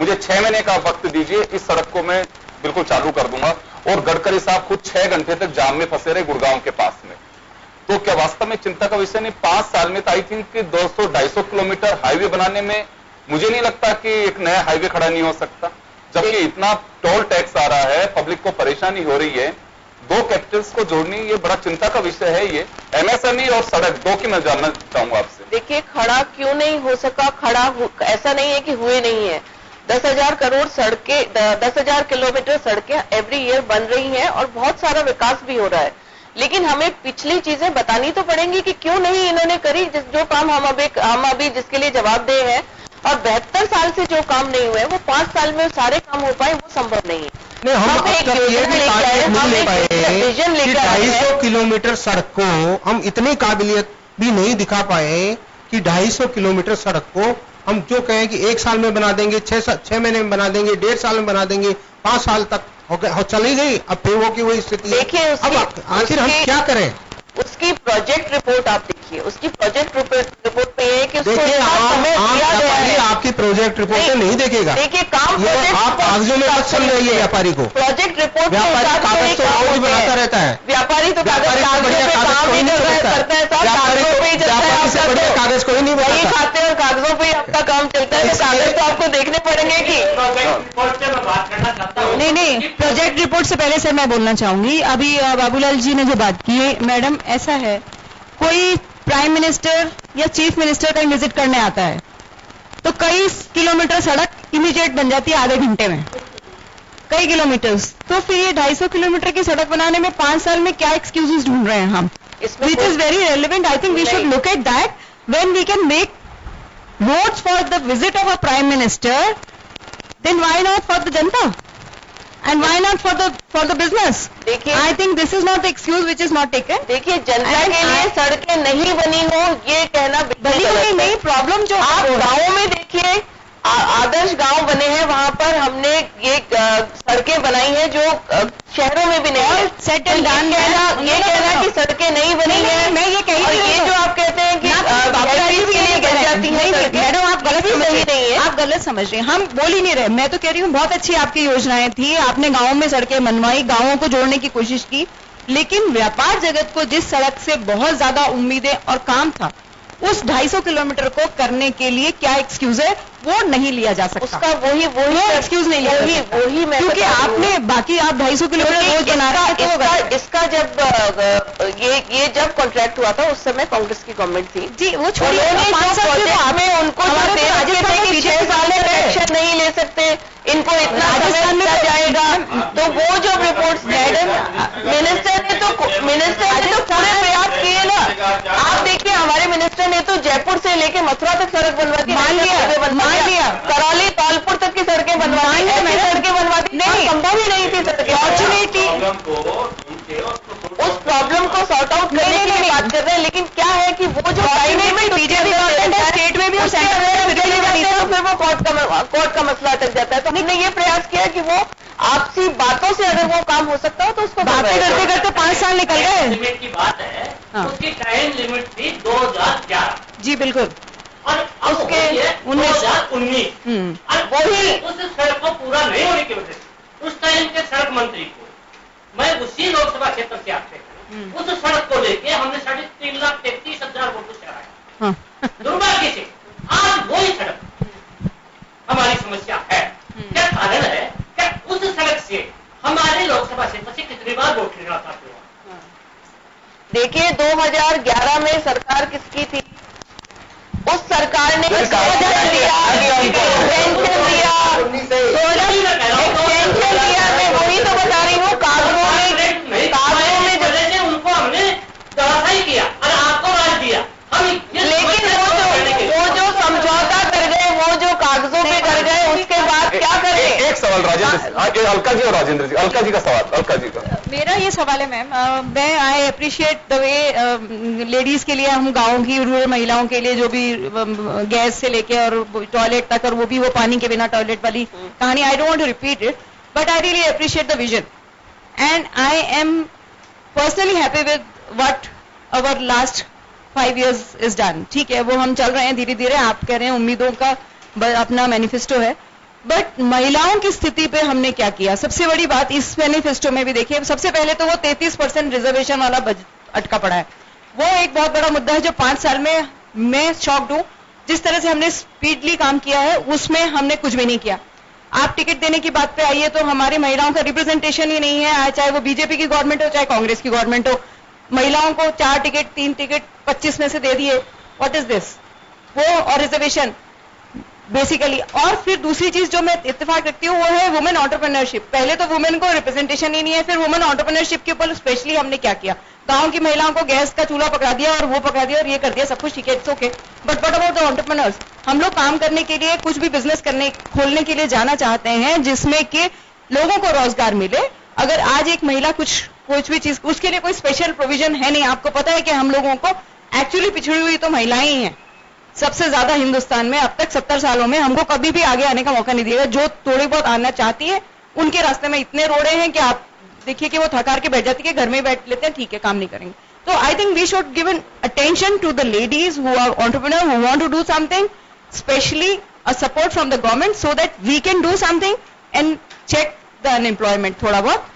मुझे 6 महीने का वक्त दीजिए, इस सड़क को मैं बिल्कुल चालू कर दूंगा। और गडकरी साहब खुद 6 घंटे तक जाम में फंसे रहे गुड़गांव के पास में। तो क्या वास्तव में चिंता का विषय नहीं? 5 साल में तो आई थिंक कि 200-250 किलोमीटर हाईवे बनाने में मुझे नहीं लगता कि एक नया हाईवे खड़ा नहीं हो सकता, जबकि इतना टोल टैक्स आ रहा है, पब्लिक को परेशानी हो रही है। 2 कैपिटल्स को जोड़नी ये बड़ा चिंता का विषय है। ये एमएसएमई और सड़क 2 की मैं जानना चाहूंगा आपसे। देखिए, खड़ा क्यों नहीं हो सका? ऐसा नहीं है कि हुए नहीं है। 10,000 करोड़ सड़कें, 10,000 किलोमीटर सड़कें एवरी ईयर बन रही हैं और बहुत सारा विकास भी हो रहा है। लेकिन हमें पिछली चीजें बतानी तो पड़ेंगी कि क्यों नहीं इन्होंने करी। जो काम हम अभी जिसके लिए जवाबदेह है, और 72 साल से जो काम नहीं हुए वो 5 साल में सारे काम हो पाए, वो संभव नहीं है। हम एक विजन लेकर 250 किलोमीटर सड़क को हम इतनी काबिलियत भी नहीं दिखा पाए कि 250 किलोमीटर सड़क को हम जो कहें कि 1 साल में बना देंगे, 6 महीने में बना देंगे, 1.5 साल में बना देंगे, 5 साल तक चली गई। अब फिर वो की वही स्थिति। देखिए, अब आखिर हम क्या करें? उसकी प्रोजेक्ट रिपोर्ट आप देखिए, उसकी प्रोजेक्ट रिपोर्ट पे है कि देखिए, आपकी प्रोजेक्ट रिपोर्ट नहीं देखेगा। देखिए, काम आप कागजों में मत समझाइए व्यापारी को। प्रोजेक्ट रिपोर्ट व्यापारी कागज तो रोज बनाता रहता है। व्यापारी तो बढ़िया कागज कोई नहीं बनाता। खाते और कागजों पे आपका काम चलता है, तो कागज तो आपको देखने पड़ेंगे कि नहीं। प्रोजेक्ट रिपोर्ट से पहले सर मैं बोलना चाहूंगी, अभी बाबूलाल जी ने जो बात की है, मैडम ऐसा है, कोई प्राइम मिनिस्टर या चीफ मिनिस्टर कहीं विजिट करने आता है तो कई किलोमीटर सड़क इमीडिएट बन जाती है आधे घंटे में, कई किलोमीटर्स। तो फिर ये 250 किलोमीटर की सड़क बनाने में 5 साल में क्या एक्सक्यूजेस ढूंढ रहे हैं हम? Which is very relevant. I think we should look at that when we can make roads for the visit of a prime minister, then why not for the janta and why not for the business? देखिए, I think this is not the excuse which is not taken. देखिए, जनता के लिए सड़कें नहीं बनी हो ये कहना बिल्कुल नहीं। प्रॉब्लम जो आप गाँव में देखिए, आदर्श गांव बने हैं, वहां पर हमने ये सड़कें बनाई हैं जो शहरों में भी नहीं है। सेट एंड डन ये कहना कि सड़कें नहीं बनी है, मैं ये कह रही हूँ। ये जो आप कहते हैं कि के लिए बन जाती है, मैडम आप गलत समझ रही हैं, आप गलत समझ रही हैं। हम बोल ही नहीं रहे। मैं तो कह रही हूँ बहुत अच्छी आपकी योजनाएं थी, आपने गाँव में सड़कें बनवाई, गाँवों को जोड़ने की कोशिश की, लेकिन व्यापार जगत को जिस सड़क से बहुत ज्यादा उम्मीदें और काम था, उस 250 किलोमीटर को करने के लिए क्या एक्सक्यूज है वो नहीं लिया जा सकता। उसका वही एक्सक्यूज नहीं लिया वही मैं, क्योंकि आपने बाकी आप 250 किलोमीटर रोज बना रहे हैं। इसका जब ये जब कॉन्ट्रैक्ट हुआ था उस समय कांग्रेस की गवर्नमेंट थी जी, वो छोड़िए, उनको 6 साल में एक्शन नहीं ले सकते, इनको इतना राजस्थान में जाएगा। तो वो जो रिपोर्ट मिनिस्टर ने तो पूरे प्रयास किए ना। आप देखिए, हमारे मिनिस्टर ने तो जयपुर से लेके मथुरा तक सड़क बनवा दी, मान लिया करौली तालपुर तक की सड़कें बनवा दी, सड़कें बनवा दी, नहीं संभव ही नहीं थी सड़कें। फॉर्चुनेटली उस प्रॉब्लम को सॉर्ट आउट करने की भी बात कर रहे हैं, लेकिन क्या है कि वो जो बीजेपी स्टेट में भी और सेंटर में फिर वो कोर्ट का मसला अटक जाता है। तो हमने ये प्रयास किया कि वो आपसी बातों से अगर वो काम हो सकता हो तो उसको बातें करते करते 5 साल निकल गए। लिमिट की बात है, उसकी टाइम लिमिट थी 2011 जी बिल्कुल, और उसके 2019 वही उस सड़क को पूरा नहीं होने की वजह से उस टाइम के सड़क मंत्री को मैं उसी लोकसभा क्षेत्र से आपसे उस सड़क को लेके हमने 3,33,000 वोटों से हराया। दुर्भाग्य से आज वही सड़क हमारी समस्या है। क्या कारण है? क्या उस सड़क से हमारे लोकसभा क्षेत्र से कितनी बार वोट लेना चाहते हो? देखिए, 2011 में सरकार किसकी थी? उस सरकार ने एक्सटेंशन दिया, मैं वही तो बता रही हूँ। कागजों में जैसे उनको हमने दवाई किया और आपको राज दिया, लेकिन वो जो समझौता कर गए, वो जो कागजों पे कर गए, उसके बाद क्या करें? एक सवाल राजेंद्र, अलका जी और राजेंद्र जी, अलका जी का सवाल, अलका जी का। मेरा ये सवाल है मैम, मैं I appreciate the way ladies के लिए, हम गाँव की रूरल महिलाओं के लिए जो भी गैस से लेके और टॉयलेट तक, और वो भी वो पानी के बिना टॉयलेट वाली कहानी, I don't want to repeat it, but I really appreciate the vision and I am personally happy with what our last 5 years is done. ठीक है, वो हम चल रहे हैं धीरे धीरे. आप कह रहे हैं उम्मीदों का अपना मैनिफेस्टो है, बट महिलाओं की स्थिति पे हमने क्या किया? सबसे बड़ी बात इस मैनिफेस्टो में भी देखिए, सबसे पहले तो वो 33% रिजर्वेशन वाला अटका पड़ा है. वो एक बहुत बड़ा मुद्दा है जो 5 साल में मैं शॉक्ड हूं. जिस तरह से हमने स्पीडली काम किया है उसमें हमने कुछ भी नहीं किया. आप टिकट देने की बात पे आइए तो हमारी महिलाओं का रिप्रेजेंटेशन ही नहीं है, चाहे वो बीजेपी की गवर्नमेंट हो चाहे कांग्रेस की गवर्नमेंट हो. महिलाओं को 4 टिकट 3 टिकट 25 में से दे दिए. What is this? वो और रिजर्वेशन बेसिकली. और फिर दूसरी चीज जो मैं इत्तेफाक रखती हूँ वो है वुमेन एंटरप्रेन्योरशिप. पहले तो वुमेन को रिप्रेजेंटेशन ही नहीं है, फिर वुमेन एंटरप्रेन्योरशिप के ऊपर स्पेशली हमने क्या किया? गांव की महिलाओं को गैस का चूल्हा पकड़ा दिया और वो पकड़ा दिया और ये कर दिया, सब कुछ ठीक है, it's okay. But what about the entrepreneurs? हम लोग काम करने के लिए, कुछ भी बिजनेस खोलने के लिए जाना चाहते हैं जिसमें कि लोगों को रोजगार मिले. अगर आज एक महिला कुछ भी चीज, उसके लिए कोई स्पेशल प्रोविजन है नहीं. आपको पता है कि हम लोगों को एक्चुअली पिछड़ी हुई तो महिलाएं ही हैं सबसे ज्यादा हिंदुस्तान में. अब तक 70 सालों में हमको कभी भी आगे आने का मौका नहीं दिया. जो थोड़ी बहुत आना चाहती है उनके रास्ते में इतने रोड़े हैं कि आप देखिए कि वो थकार के बैठ जाती है, घर में ही बैठ लेते हैं, ठीक है काम नहीं करेंगे. तो I think we should give attention to the ladies who are entrepreneur, who want to do something, specially a support from the government so that we can do something and check the unemployment थोड़ा बहुत.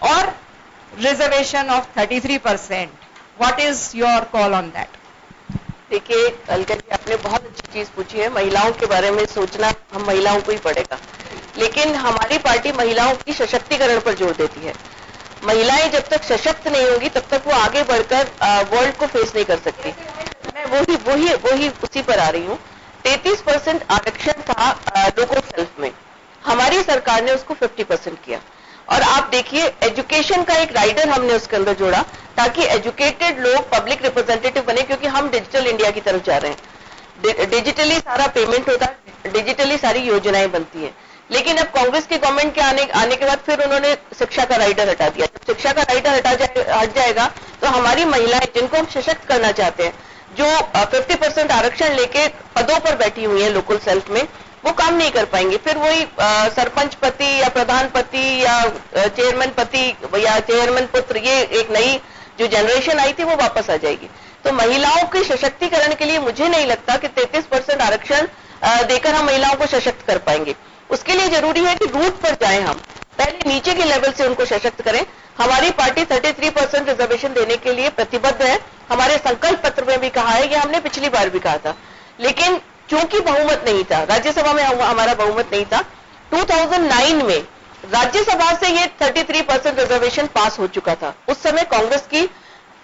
और reservation of 33%, what is your call on that? देखिए अलका जी, आपने बहुत अच्छी चीज पूछी है. महिलाओं के बारे में सोचना हम महिलाओं को ही पड़ेगा, लेकिन हमारी पार्टी महिलाओं की सशक्तिकरण पर जोर देती है. महिलाएं जब तक सशक्त नहीं होगी तब तक वो आगे बढ़कर वर्ल्ड को फेस नहीं कर सकती. मैं वही उसी पर आ रही हूँ. 33% आरक्षण था लोकल सेल्फ में, हमारी सरकार ने उसको 50% किया. और आप देखिए एजुकेशन का एक राइडर हमने उसके अंदर जोड़ा ताकि एजुकेटेड लोग पब्लिक रिप्रेजेंटेटिव बने, क्योंकि हम डिजिटल इंडिया की तरफ जा रहे हैं. डिजिटली सारा पेमेंट होता है, डिजिटली सारी योजनाएं बनती हैं. लेकिन अब कांग्रेस की गवर्नमेंट के आने के बाद फिर उन्होंने शिक्षा का राइडर हटा दिया. जब शिक्षा का राइडर हट जाएगा तो हमारी महिलाएं जिनको हम सशक्त करना चाहते हैं, जो 50% आरक्षण लेके पदों पर बैठी हुई है लोकल सेल्फ में, वो काम नहीं कर पाएंगे. फिर वही सरपंच पति या प्रधान पति या चेयरमैन पति या चेयरमैन पुत्र, ये एक नई जो जनरेशन आई थी वो वापस आ जाएगी. तो महिलाओं के सशक्तिकरण के लिए मुझे नहीं लगता कि 33% आरक्षण देकर हम महिलाओं को सशक्त कर पाएंगे. उसके लिए जरूरी है कि रूट पर जाएं, हम पहले नीचे के लेवल से उनको सशक्त करें. हमारी पार्टी 33% रिजर्वेशन देने के लिए प्रतिबद्ध है. हमारे संकल्प पत्र में भी कहा है, ये हमने पिछली बार भी कहा था. लेकिन चूंकि बहुमत नहीं था, राज्यसभा में हमारा बहुमत नहीं था, 2009 में राज्यसभा से ये 33% रिजर्वेशन पास हो चुका था. उस समय कांग्रेस की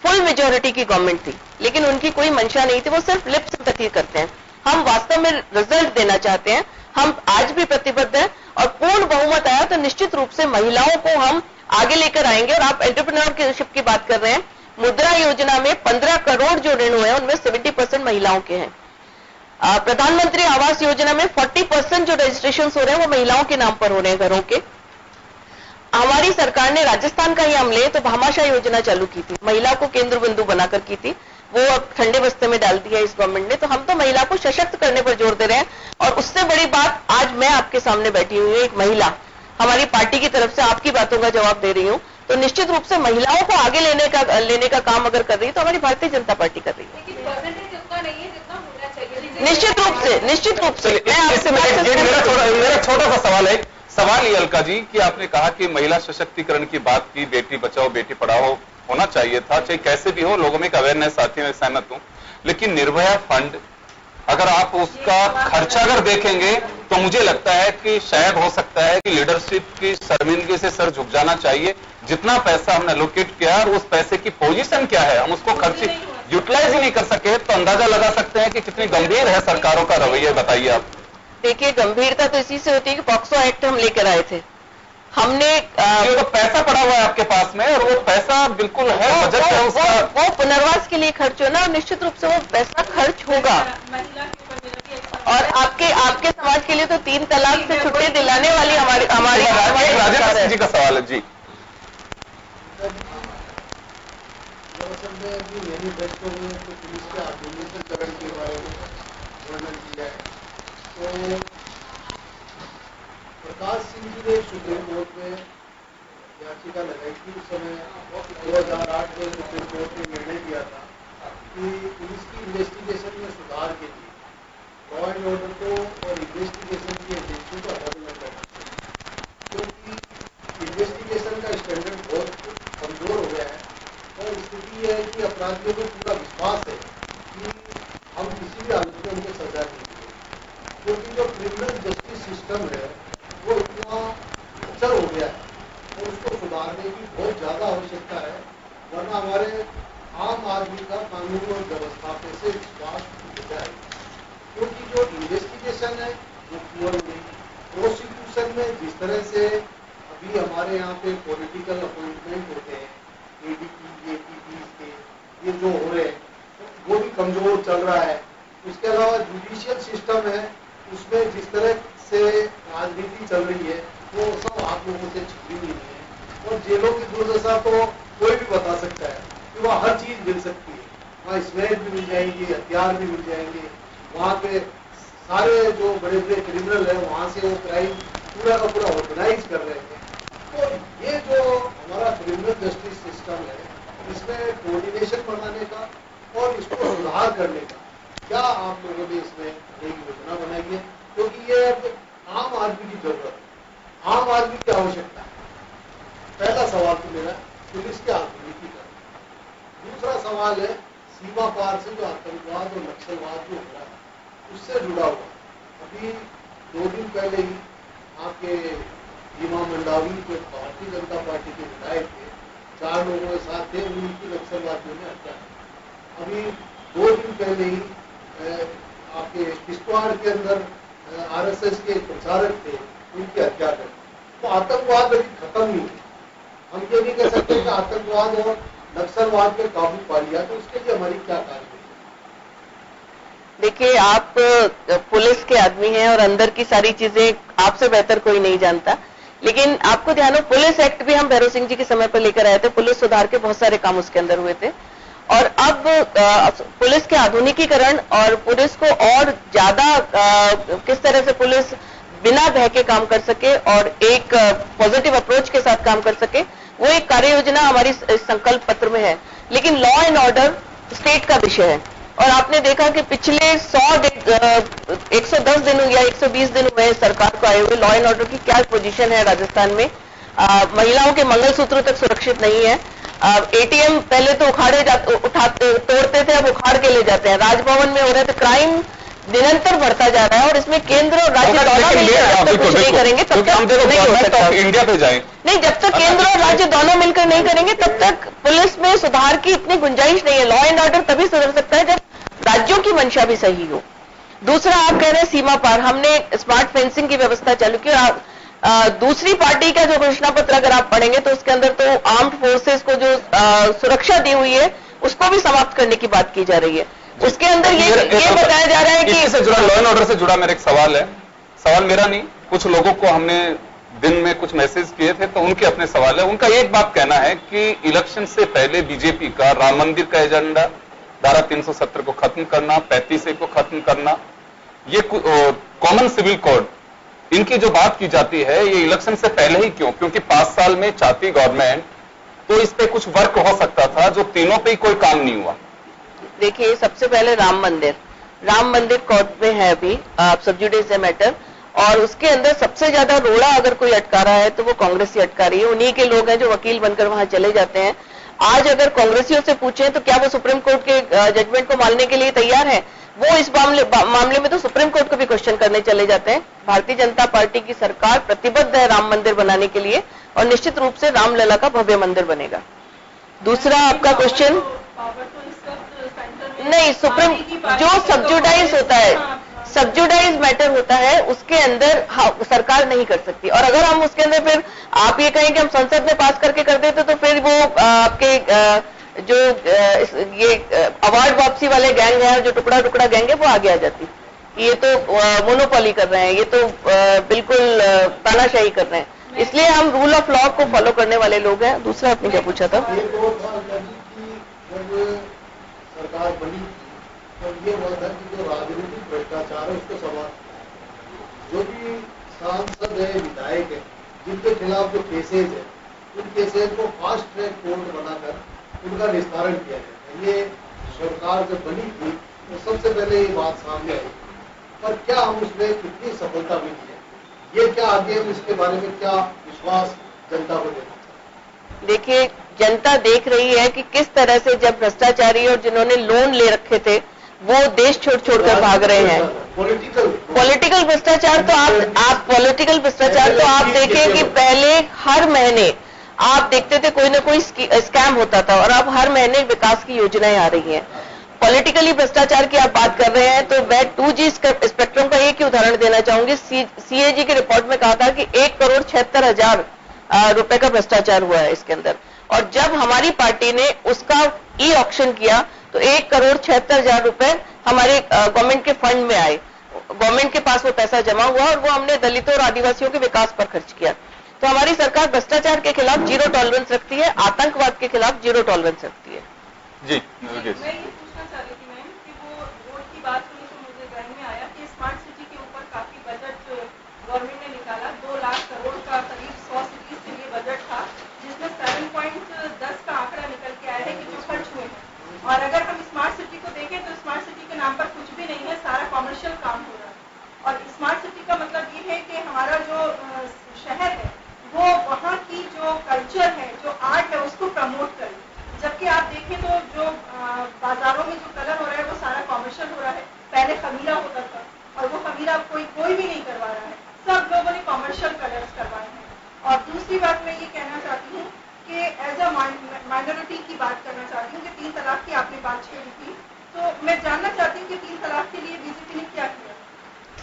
फुल मेजोरिटी की गवर्नमेंट थी, लेकिन उनकी कोई मंशा नहीं थी, वो सिर्फ लिप सिंपैथी करते हैं. हम वास्तव में रिजल्ट देना चाहते हैं. हम आज भी प्रतिबद्ध हैं और पूर्ण बहुमत आया तो निश्चित रूप से महिलाओं को हम आगे लेकर आएंगे. और आप एंटरप्रेन्योरशिप की बात कर रहे हैं, मुद्रा योजना में 15 करोड़ जो ऋण हुए हैं उनमें 70% महिलाओं के हैं. प्रधानमंत्री आवास योजना में 40% जो रजिस्ट्रेशन हो रहे हैं वो महिलाओं के नाम पर हो रहे हैं घरों के. हमारी सरकार ने राजस्थान का ही हम ले तो भामाशाह योजना चालू की थी, महिला को केंद्र बिंदु बनाकर की थी, वो अब ठंडे बस्ते में डाल दिया इस गवर्नमेंट ने. तो हम तो महिला को सशक्त करने पर जोर दे रहे हैं. और उससे बड़ी बात, आज मैं आपके सामने बैठी हुई हूँ एक महिला, हमारी पार्टी की तरफ से आपकी बातों का जवाब दे रही हूँ. तो निश्चित रूप से महिलाओं को आगे लेने का काम अगर कर रही है तो हमारी भारतीय जनता पार्टी कर रही है. निश्चित रूप से मैं आपसे मेरा छोटा सा सवाल है. सवाल ये अलका जी कि आपने कहा कि महिला सशक्तिकरण की बात की, बेटी बचाओ बेटी पढ़ाओ होना चाहिए था, चाहे कैसे भी हो, लोगों में एक अवेयरनेस आती है, मैं सहमत हूं. लेकिन निर्भया फंड अगर आप उसका खर्चा अगर देखेंगे तो मुझे लगता है कि शायद हो सकता है कि लीडरशिप की शर्मिंदगी से सर झुक जाना चाहिए. जितना पैसा हमने एलोकेट किया और उस पैसे की पोजीशन क्या है, हम उसको खर्च यूटिलाइज ही नहीं कर सके, तो अंदाजा लगा सकते हैं कि कितनी गंभीर है सरकारों का रवैया. बताइए आप. देखिए गंभीरता तो इसी से होती है कि पॉक्सो एक्ट हम लेकर आए थे. हमने तो पैसा पड़ा हुआ है आपके पास में और वो पैसा बिल्कुल है, बजट है उसका. वो पुनर्वास के लिए खर्च हो ना, और निश्चित रूप से वो पैसा खर्च होगा. और आपके समाज के लिए तो 3 तलाक से छुट्टी दिलाने वाली हमारी राजेंद्र जी का सवाल है जी. मैनिफेस्टो में तो पुलिस के आधुनिकीकरण के बारे में वर्णन किया है. तो प्रकाश सिंह जी ने सुप्रीम कोर्ट में याचिका याचिका लगाई थी उस समय 2008 में सुप्रीम कोर्ट ने निर्णय दिया था कि पुलिस की इन्वेस्टिगेशन में सुधार के लिए लॉ एंड ऑर्डर को और इन्वेस्टिगेशन की एजेंसियों को अलग-अलग करना चाहिए, क्योंकि इन्वेस्टिगेशन का स्टैंडर्ड बहुत कमजोर हो गया है और स्थिति यह है कि अपराधियों को पूरा विश्वास है कि हम किसी भी हालत में उनको सजा नहीं देंगे, क्योंकि जो क्रिमिनल जस्टिस सिस्टम है वो इतना अचल हो गया है और उसको सुधारने की बहुत ज्यादा आवश्यकता है, वरना हमारे आम आदमी का कानून और व्यवस्था पे से विश्वास हो जाएगा। क्योंकि जो इन्वेस्टिगेशन है वो पूर्ण नहीं, प्रोसिक्यूशन में जिस तरह से अभी हमारे यहाँ पे पॉलिटिकल अपॉइंटमेंट होते हैं, एडीपी एपीपी के ये जो हो रहे हैं वो भी कमजोर चल रहा है। उसके अलावा जुडिशियल सिस्टम है, उसमें जिस तरह से राजनीति चल रही है वो सब आप लोगों से छिपी हुई नहीं है और जेलों की दुर्दशा तो कोई भी बता सकता है कि वहाँ हर चीज मिल सकती है, वहाँ स्नैच भी मिल जाएंगे, हथियार भी मिल जाएंगे, वहाँ पे सारे जो बड़े बड़े क्रिमिनल है वहाँ से वो क्राइम पूरा का पूरा ऑर्गेनाइज कर रहे हैं। तो ये जो हमारा क्रिमिनल जस्टिस सिस्टम है इसमें कोऑर्डिनेशन बढ़ाने का और इसको सुधार करने का क्या आप लोगों ने इसमें एक योजना बनाई है, क्योंकि ये अब आम आदमी की जरूरत है, आम आदमी की आवश्यकता है। पहला सवाल तो मेरा पुलिस के आधुनिकीकरण, दूसरा सवाल है सीमा पार से जो आतंकवाद और नक्सलवाद जो हो रहा है उससे जुड़ा हुआ। अभी 2 दिन पहले ही आपके भीमा मंडावी जो भारतीय जनता पार्टी के विधायक थे, 4 लोगों के साथ थे, उनकी नक्सलवादियों ने हत्या की। अभी 2 दिन पहले ही आपके किश्तवाड़ के अंदर आरएसएस के प्रचारक थे, उनकी हत्या कर। तो आतंकवाद अभी खत्म नहीं है। हम ये नहीं कह सकते कि आतंकवाद और नक्सलवाद पे काबू पा लिया, तो उसके लिए हमारी क्या कार्रवाई? देखिए, आप पुलिस के आदमी हैं और अंदर की सारी चीजें आपसे बेहतर कोई नहीं जानता, लेकिन आपको ध्यान हो पुलिस एक्ट भी हम भैरव सिंह जी के समय पर लेकर आए थे। पुलिस सुधार के बहुत सारे काम उसके अंदर हुए थे और अब पुलिस के आधुनिकीकरण और पुलिस को और ज्यादा किस तरह से पुलिस बिना भय के काम कर सके और एक पॉजिटिव अप्रोच के साथ काम कर सके, वो एक कार्य योजना हमारी संकल्प पत्र में है। लेकिन लॉ एंड ऑर्डर स्टेट का विषय है और आपने देखा कि पिछले 110 दिन या 120 दिन हुए सरकार को आए हुए, लॉ एंड ऑर्डर की क्या पोजीशन है राजस्थान में। महिलाओं के मंगलसूत्र तक सुरक्षित नहीं है। एटीएम पहले तो तोड़ते थे, अब उखाड़ के ले जाते हैं। राजभवन में हो रहे थे क्राइम निरंतर बढ़ता जा रहा है और इसमें केंद्र और राज्य दोनों मिलकर कुछ नहीं करेंगे तब तक नहीं हो सकता। इंडिया पे जाएं नहीं, जब तक केंद्र और राज्य दोनों मिलकर नहीं करेंगे तब तक पुलिस में सुधार की इतनी गुंजाइश नहीं है। लॉ एंड ऑर्डर तभी सुधर सकता है जब राज्यों की मंशा भी सही हो। दूसरा, आप कह रहे हैं सीमा पार, हमने स्मार्ट फेंसिंग की व्यवस्था चालू की और दूसरी पार्टी का जो घोषणा पत्र अगर आप पढ़ेंगे तो उसके अंदर तो आर्म्ड फोर्सेस को जो सुरक्षा दी हुई है उसको भी समाप्त करने की बात की जा रही है। उसके अंदर ये बताया जा रहा है कि इससे जुड़ा लॉ एंड ऑर्डर से जुड़ा मेरा एक सवाल है। सवाल मेरा नहीं, कुछ लोगों को हमने दिन में कुछ मैसेज किए थे तो उनके अपने सवाल है। उनका एक बात कहना है कि इलेक्शन से पहले बीजेपी का राम मंदिर का एजेंडा, धारा 370 को खत्म करना, 35A को खत्म करना, ये कॉमन सिविल कोड, इनकी जो बात की जाती है ये इलेक्शन से पहले ही क्यों? क्योंकि 5 साल में चाहती गवर्नमेंट तो इस पे कुछ वर्क हो सकता था, जो तीनों पे ही कोई काम नहीं हुआ। देखिए, सबसे पहले राम मंदिर कोर्ट में है अभी, सब जुडिस मैटर, और उसके अंदर सबसे ज्यादा रोड़ा अगर कोई अटका रहा है तो वो कांग्रेस ही अटका रही है। उन्हीं के लोग हैं जो वकील बनकर वहां चले जाते हैं। आज अगर कांग्रेसियों से पूछें तो क्या वो सुप्रीम कोर्ट के जजमेंट को मानने के लिए तैयार है? वो इस मामले में तो सुप्रीम कोर्ट को भी क्वेश्चन करने चले जाते हैं। भारतीय जनता पार्टी की सरकार प्रतिबद्ध है राम मंदिर बनाने के लिए और निश्चित रूप से रामलला का भव्य मंदिर बनेगा। दूसरा आपका क्वेश्चन, नहीं, सुप्रीम जो सब्जुडाइज होता है, सब्जुडाइज मैटर होता है, उसके अंदर सरकार नहीं कर सकती। और अगर हम उसके अंदर फिर आप ये कहें कि हम संसद में पास करके कर देते तो फिर वो आपके जो ये अवार्ड वापसी वाले गैंग है, जो टुकड़ा टुकड़ा गैंग है, वो आगे आ जाती। ये तो मोनोपोली कर रहे हैं, ये तो बिल्कुल तानाशाही कर रहे हैं। इसलिए हम रूल ऑफ लॉ को फॉलो करने वाले लोग हैं। दूसरा आपने क्या पूछा था? सरकार बनी तो ये हुआ था कि जो राजनीतिक भ्रष्टाचार है उसको समाप्त, जो भी सांसद है, विधायक है, जिनके खिलाफ जो केसेज है उन केसेस को फास्ट ट्रैक कोर्ट बनाकर उनका निस्तारण किया जाए। ये सरकार जब बनी थी तो सबसे पहले ये बात सामने आई, पर क्या हम उसमें कितनी सफलता मिली है, ये क्या आगे हम इसके बारे में क्या विश्वास जनता को देना? देखिए, जनता देख रही है कि किस तरह से जब भ्रष्टाचारी और जिन्होंने लोन ले रखे थे वो देश छोड़कर भाग रहे हैं। पॉलिटिकल भ्रष्टाचार तो आप पॉलिटिकल भ्रष्टाचार तो आप देखें कि पहले हर महीने आप देखते थे कोई ना कोई स्कैम होता था और अब हर महीने विकास की योजनाएं आ रही हैं। पॉलिटिकली भ्रष्टाचार की आप बात कर रहे हैं तो मैं 2G स्पेक्ट्रम का एक ही उदाहरण देना चाहूंगी। CAG की रिपोर्ट में कहा था कि 1,76,00,000 रुपए का भ्रष्टाचार हुआ है इसके अंदर, और जब हमारी पार्टी ने उसका ऑक्शन किया तो 1,76,00,000 रुपए हमारे गवर्नमेंट के फंड में आए, गवर्नमेंट के पास वो पैसा जमा हुआ और वो हमने दलितों और आदिवासियों के विकास पर खर्च किया। तो हमारी सरकार भ्रष्टाचार के खिलाफ जीरो टॉलरेंस रखती है, आतंकवाद के खिलाफ जीरो टॉलरेंस रखती है। जी, मैं ये पूछना चाह रही थी मैम कि वो वोट की बात सुनी तो मुझे ध्यान में आया कि स्मार्ट सिटी के ऊपर काफी बजट गवर्नमेंट ने निकाला, 2 लाख करोड़ का करीब 100 सिटीज के लिए बजट था, जिसमें 7.10 का आंकड़ा निकल के आया है कि जो खर्च हुए हैं। और अगर हम स्मार्ट सिटी को देखें तो स्मार्ट सिटी के नाम पर कुछ भी नहीं है, सारा कॉमर्शियल काम हो रहा है। और स्मार्ट सिटी का मतलब ये है कि हमारा जो शहर है वो वहाँ की जो कल्चर है, जो आर्ट है, उसको प्रमोट करे। जबकि आप देखें तो जो बाजारों में जो कलर हो रहा है वो सारा कॉमर्शियल हो रहा है। पहले खमीरा होता था और वो खमीरा कोई भी नहीं करवा रहा है, सब लोगों ने कॉमर्शियल कलर्स करवाए हैं। और दूसरी बात मैं ये कहना चाहती हूँ कि एज अ माइनॉरिटी की बात करना चाहती हूँ कि 3 तलाक की आपने बात छेड़ी थी, तो मैं जानना चाहती हूँ कि 3 तलाक के लिए बीजेपी ने क्या किया?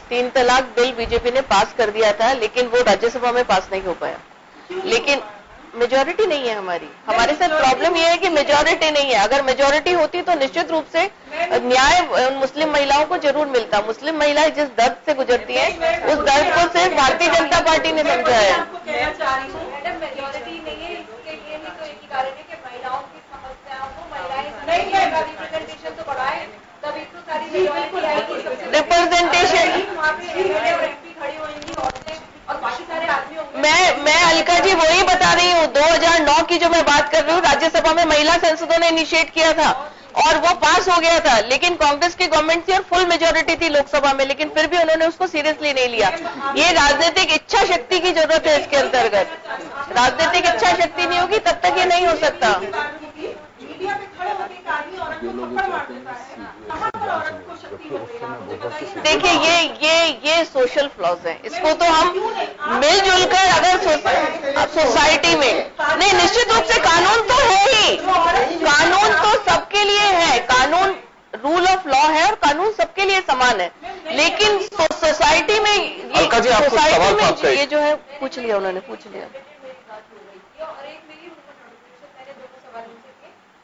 3 तलाक बिल बीजेपी ने पास कर दिया था, लेकिन वो राज्यसभा में पास नहीं हो पाया, लेकिन मेजॉरिटी नहीं है हमारे साथ प्रॉब्लम ये है कि मेजॉरिटी नहीं है। अगर मेजॉरिटी होती तो निश्चित रूप से न्याय मुस्लिम महिलाओं को जरूर मिलता। मुस्लिम महिलाएं जिस दर्द से गुजरती हैं उस दर्द को सिर्फ भारतीय जनता पार्टी ने समझा है। मैडम, मेजॉरिटी नहीं है, इसके लिए भी तो एक ही कारण है कि महिलाओं की समस्याओं को महिलाएं नहीं है, रिप्रेजेंटेशन तो बढ़ाए, तभी तो सारी रिप्रेजेंटेशन खड़ी होंगी औरतें और बाकी सारे आदमी होंगे। मैं अलका जी वही बता रही हूँ, 2009 की जो मैं बात कर रही हूँ, राज्यसभा में महिला सांसदों ने इनिशिएट किया था और वो पास हो गया था, लेकिन कांग्रेस की गवर्नमेंट थी और फुल मेजोरिटी थी लोकसभा में, लेकिन फिर भी उन्होंने उसको सीरियसली नहीं लिया। ये राजनीतिक इच्छा शक्ति की जरूरत है इसके अंतर्गत। राजनीतिक इच्छा शक्ति नहीं होगी तब तक ये नहीं हो सकता। मीडिया पे खड़े होकर एक आदमी औरत को थप्पड़ मार देता है, कहाँ पर औरत को शक्ति हो गई है? मुझे बताइए। देखिए ये सोशल फ्लॉज हैं, इसको तो हम मिलजुल कर अगर सोसाइटी में नहीं, निश्चित रूप से कानून तो है ही, कानून तो सबके लिए है, कानून रूल ऑफ लॉ है और कानून सबके लिए समान है, लेकिन सोसाइटी में ये जो है पूछ लिया उन्होंने, पूछ लिया।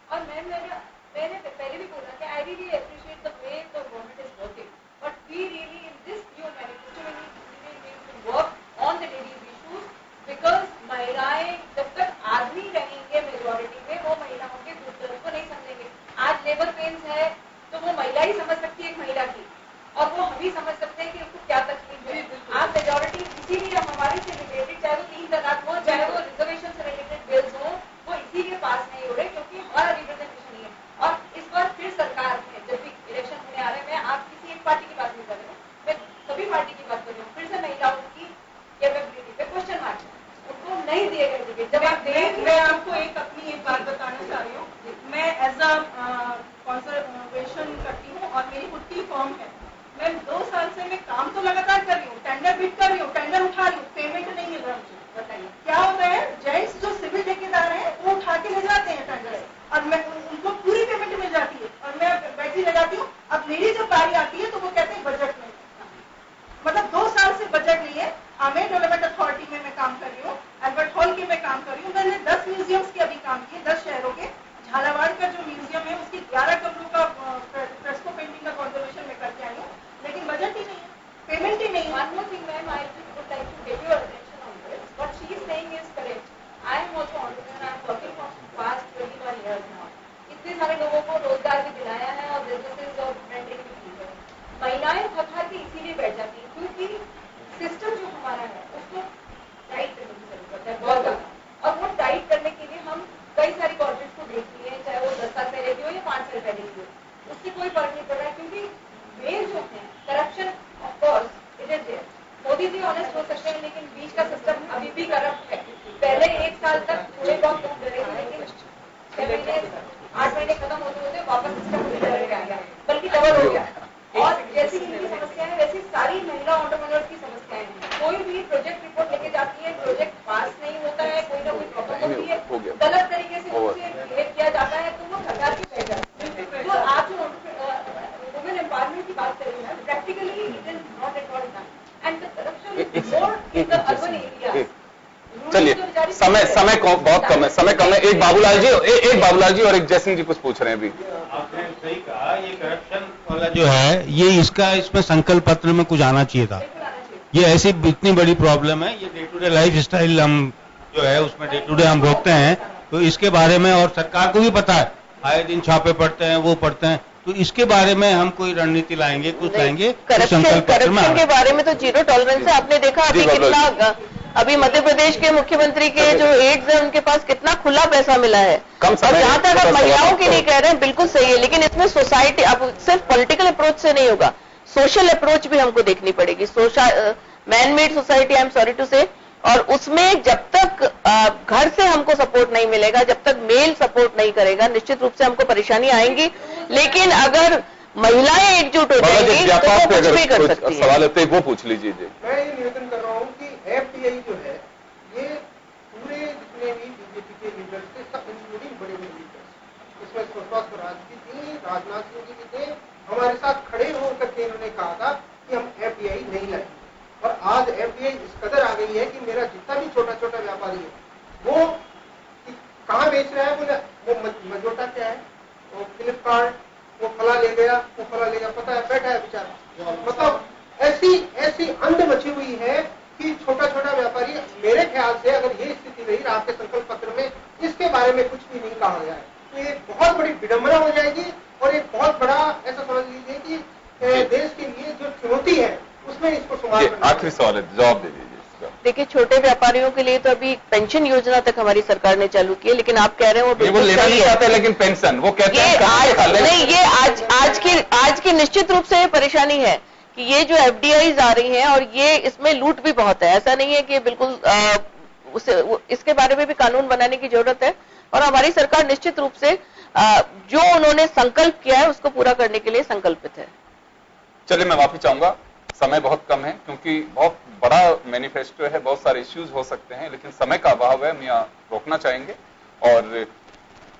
और मैंने पहले भी बोला कि I really appreciate the way the government is working, but we really in this new manifesto work on the ladies issues, because महिलाएं जब तक आदमी रहेंगे मेजॉरिटी में वो महिलाओं के दुख दर्द को नहीं समझेंगे। आज लेबर पेन्स है तो वो महिला ही समझ सकती है एक महिला की, और वो हम ही समझ सकते हैं कि उसको क्या तकलीफ है। आज मेजॉरिटी इसीलिए हमारे से रिलेटेड, चाहे वो 3 तलाक हो, चाहे वो रिजर्वेशन से रिलेटेड बिल्स हो, वो इसीलिए पास नहीं हो रहे क्योंकि हमारा रिप्रेजेंटेशन नहीं है। और इस बार फिर सरकार है, जब भी इलेक्शन होने आ रहे हैं, मैं आप किसी एक पार्टी की बात नहीं कर रही हूँ, मैं सभी पार्टी की बात कर रही हूँ, फिर से महिलाओं की कैपेबिलिटी पे क्वेश्चन मार्क है, उनको नहीं दिए गए टिकट। जब आप मैं आपको अपनी एक बात बताना चाह रही हूँ, मैं एज अ कंजर्वेशन करती हूँ और मेरी खुद की फॉर्म है। मैं 2 साल से मैं काम तो लगातार कर रही हूँ, टेंडर बिड कर रही हूँ, टेंडर उठा रही हूँ, पेमेंट नहीं मिल रहा मुझे। बताइए क्या होता है? जेंट्स जो सिविल ठेकेदार हैं वो उठा के ले जाते हैं टेंडर और मैं उनको पूरी पेमेंट मिल जाती है और मैं बैठी रह जाती हूँ। अब मेरी जब बारी आती है तो वो कहते हैं बजट में, मतलब 2 साल से बजट नहीं है। आमेर डेवलपमेंट अथॉरिटी में मैं काम कर रही हूँ, अल्बर्ट हॉल के मैं काम कर रही हूँ, मैंने 10 म्यूजियम्स के अभी काम किए, 10 शहरों के। झालावाड़ का जो म्यूजियम है उसकी 11 कमरों का फ्रेस्को पेंटिंग का कॉन्जर्वेशन में करके आई हूँ, लेकिन बजट ही नहीं है, पेमेंट ही 8 महीने खत्म होते होते वापस सिस्टम आ गया, बल्कि डबल हो गया। और जैसी इनकी समस्या है वैसी सारी महिला एंटरप्रेन्योर की समस्याएं हैं। कोई भी प्रोजेक्ट रिपोर्ट लेके जाती है, प्रोजेक्ट पास नहीं होता है, कोई ना कोई प्रॉब्लम होती है, गलत तरीके से उनसे बिहेव किया जाता है, तो वो सरकार की पहचान। तो आप जो वुमेन एम्पावरमेंट की बात कर रही हैं, practically it is not at all done and the corruption is more in the urban area. चलिए, समय बहुत कम है, समय कम है। एक बाबूलाल जी और एक जयसिंह जी कुछ पूछ रहे हैं अभी। आपने सही कहा, ये करप्शन वाला जो है ये इसमें संकल्प पत्र में कुछ आना चाहिए था। ये ऐसी इतनी बड़ी प्रॉब्लम है, ये day to day lifestyle हम जो है उसमें डे टू डे हम भोगते हैं, तो इसके बारे में और सरकार को भी पता है, आए दिन छापे पड़ते हैं, वो पढ़ते हैं, तो इसके बारे में हम कोई रणनीति लाएंगे, कुछ लाएंगे। करप्शन के बारे में तो जीरो टॉलरेंस है। आपने देखा अभी कितना, अभी मध्य प्रदेश के मुख्यमंत्री के जो एड्स है उनके पास कितना खुला पैसा मिला है। और जहां तक आप महिलाओं की नहीं कह रहे हैं, बिल्कुल सही है, लेकिन इसमें सोसाइटी, अब सिर्फ पॉलिटिकल अप्रोच से नहीं होगा, सोशल अप्रोच भी हमको देखनी पड़ेगी। Man made society, I am sorry to say, और उसमें जब तक घर से हमको सपोर्ट नहीं मिलेगा, जब तक मेल सपोर्ट नहीं करेगा, निश्चित रूप से हमको परेशानी आएंगी। लेकिन अगर महिलाएं एकजुट हो जाएंगी तो वो कुछ भी कर सकती है। सवाल होते वो पूछ लीजिए। मैं ये निवेदन कर रहा हूँ कि एफडीआई जो है ये पूरे जितने भी बीजेपी के लीडर्स थे, सब इंक्लूडिंग बड़े बड़े लीडर्स, इसमें सुषमा स्वराज जी थी, राजनाथ सिंह जी थे, हमारे साथ खड़े होकर के इन्होंने कहा था कि हम एफडीआई नहीं लाएंगे। और आज एफडीआई इस कदर आ गई है कि मेरा जितना भी छोटा छोटा व्यापारी है वो कहाँ बेच रहा है, वो मजोटा क्या है, वो फ्लिपकार्ट, वो फला ले गया, वो फला ले गया, पता है बैठा है बेचारा। मतलब ऐसी अंध मची हुई है कि छोटा छोटा व्यापारी, मेरे ख्याल से अगर ये स्थिति रही आपके संकल्प पत्र में इसके बारे में कुछ भी नहीं कहा गया है, तो ये बहुत बड़ी विडंबना हो जाएगी और एक बहुत बड़ा ऐसा समझ लीजिए कि देश के लिए जो चुनौती है उसमें इसको संभाल। आखिरी सवाल है, जवाब दे दीजिए। देखिए, छोटे व्यापारियों के लिए तो अभी पेंशन योजना तक हमारी सरकार ने चालू की है, लेकिन आप कह रहे हैं वो लेना नहीं चाहते, लेकिन पेंशन वो कहते हैं नहीं, ये आज की निश्चित रूप से परेशानी है कि ये जो एफडीआईज आ रही हैं और ये इसमें लूट भी बहुत है। ऐसा नहीं है कि बिल्कुल इसके बारे में भी कानून बनाने की जरूरत है और हमारी सरकार निश्चित रूप से जो उन्होंने संकल्प किया है उसको पूरा करने के लिए संकल्पित है। चलिए, मैं माफी चाहूंगा, समय बहुत कम है क्योंकि बहुत बड़ा मैनिफेस्टो है, बहुत सारे इश्यूज हो सकते हैं, लेकिन समय का अभाव है, हम यहाँ रोकना चाहेंगे। और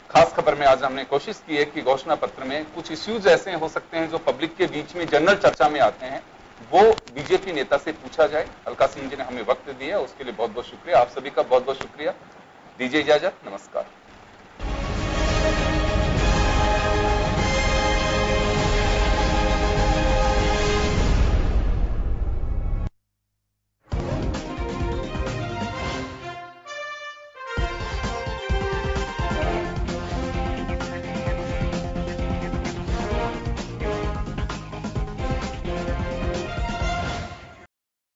खास खबर में आज हमने कोशिश की है कि घोषणा पत्र में कुछ इश्यूज ऐसे हो सकते हैं जो पब्लिक के बीच में जनरल चर्चा में आते हैं, वो बीजेपी नेता से पूछा जाए। अलका सिंह जी ने हमें वक्त दिया, उसके लिए बहुत बहुत शुक्रिया। आप सभी का बहुत बहुत शुक्रिया। दीजिए इजाजत, नमस्कार।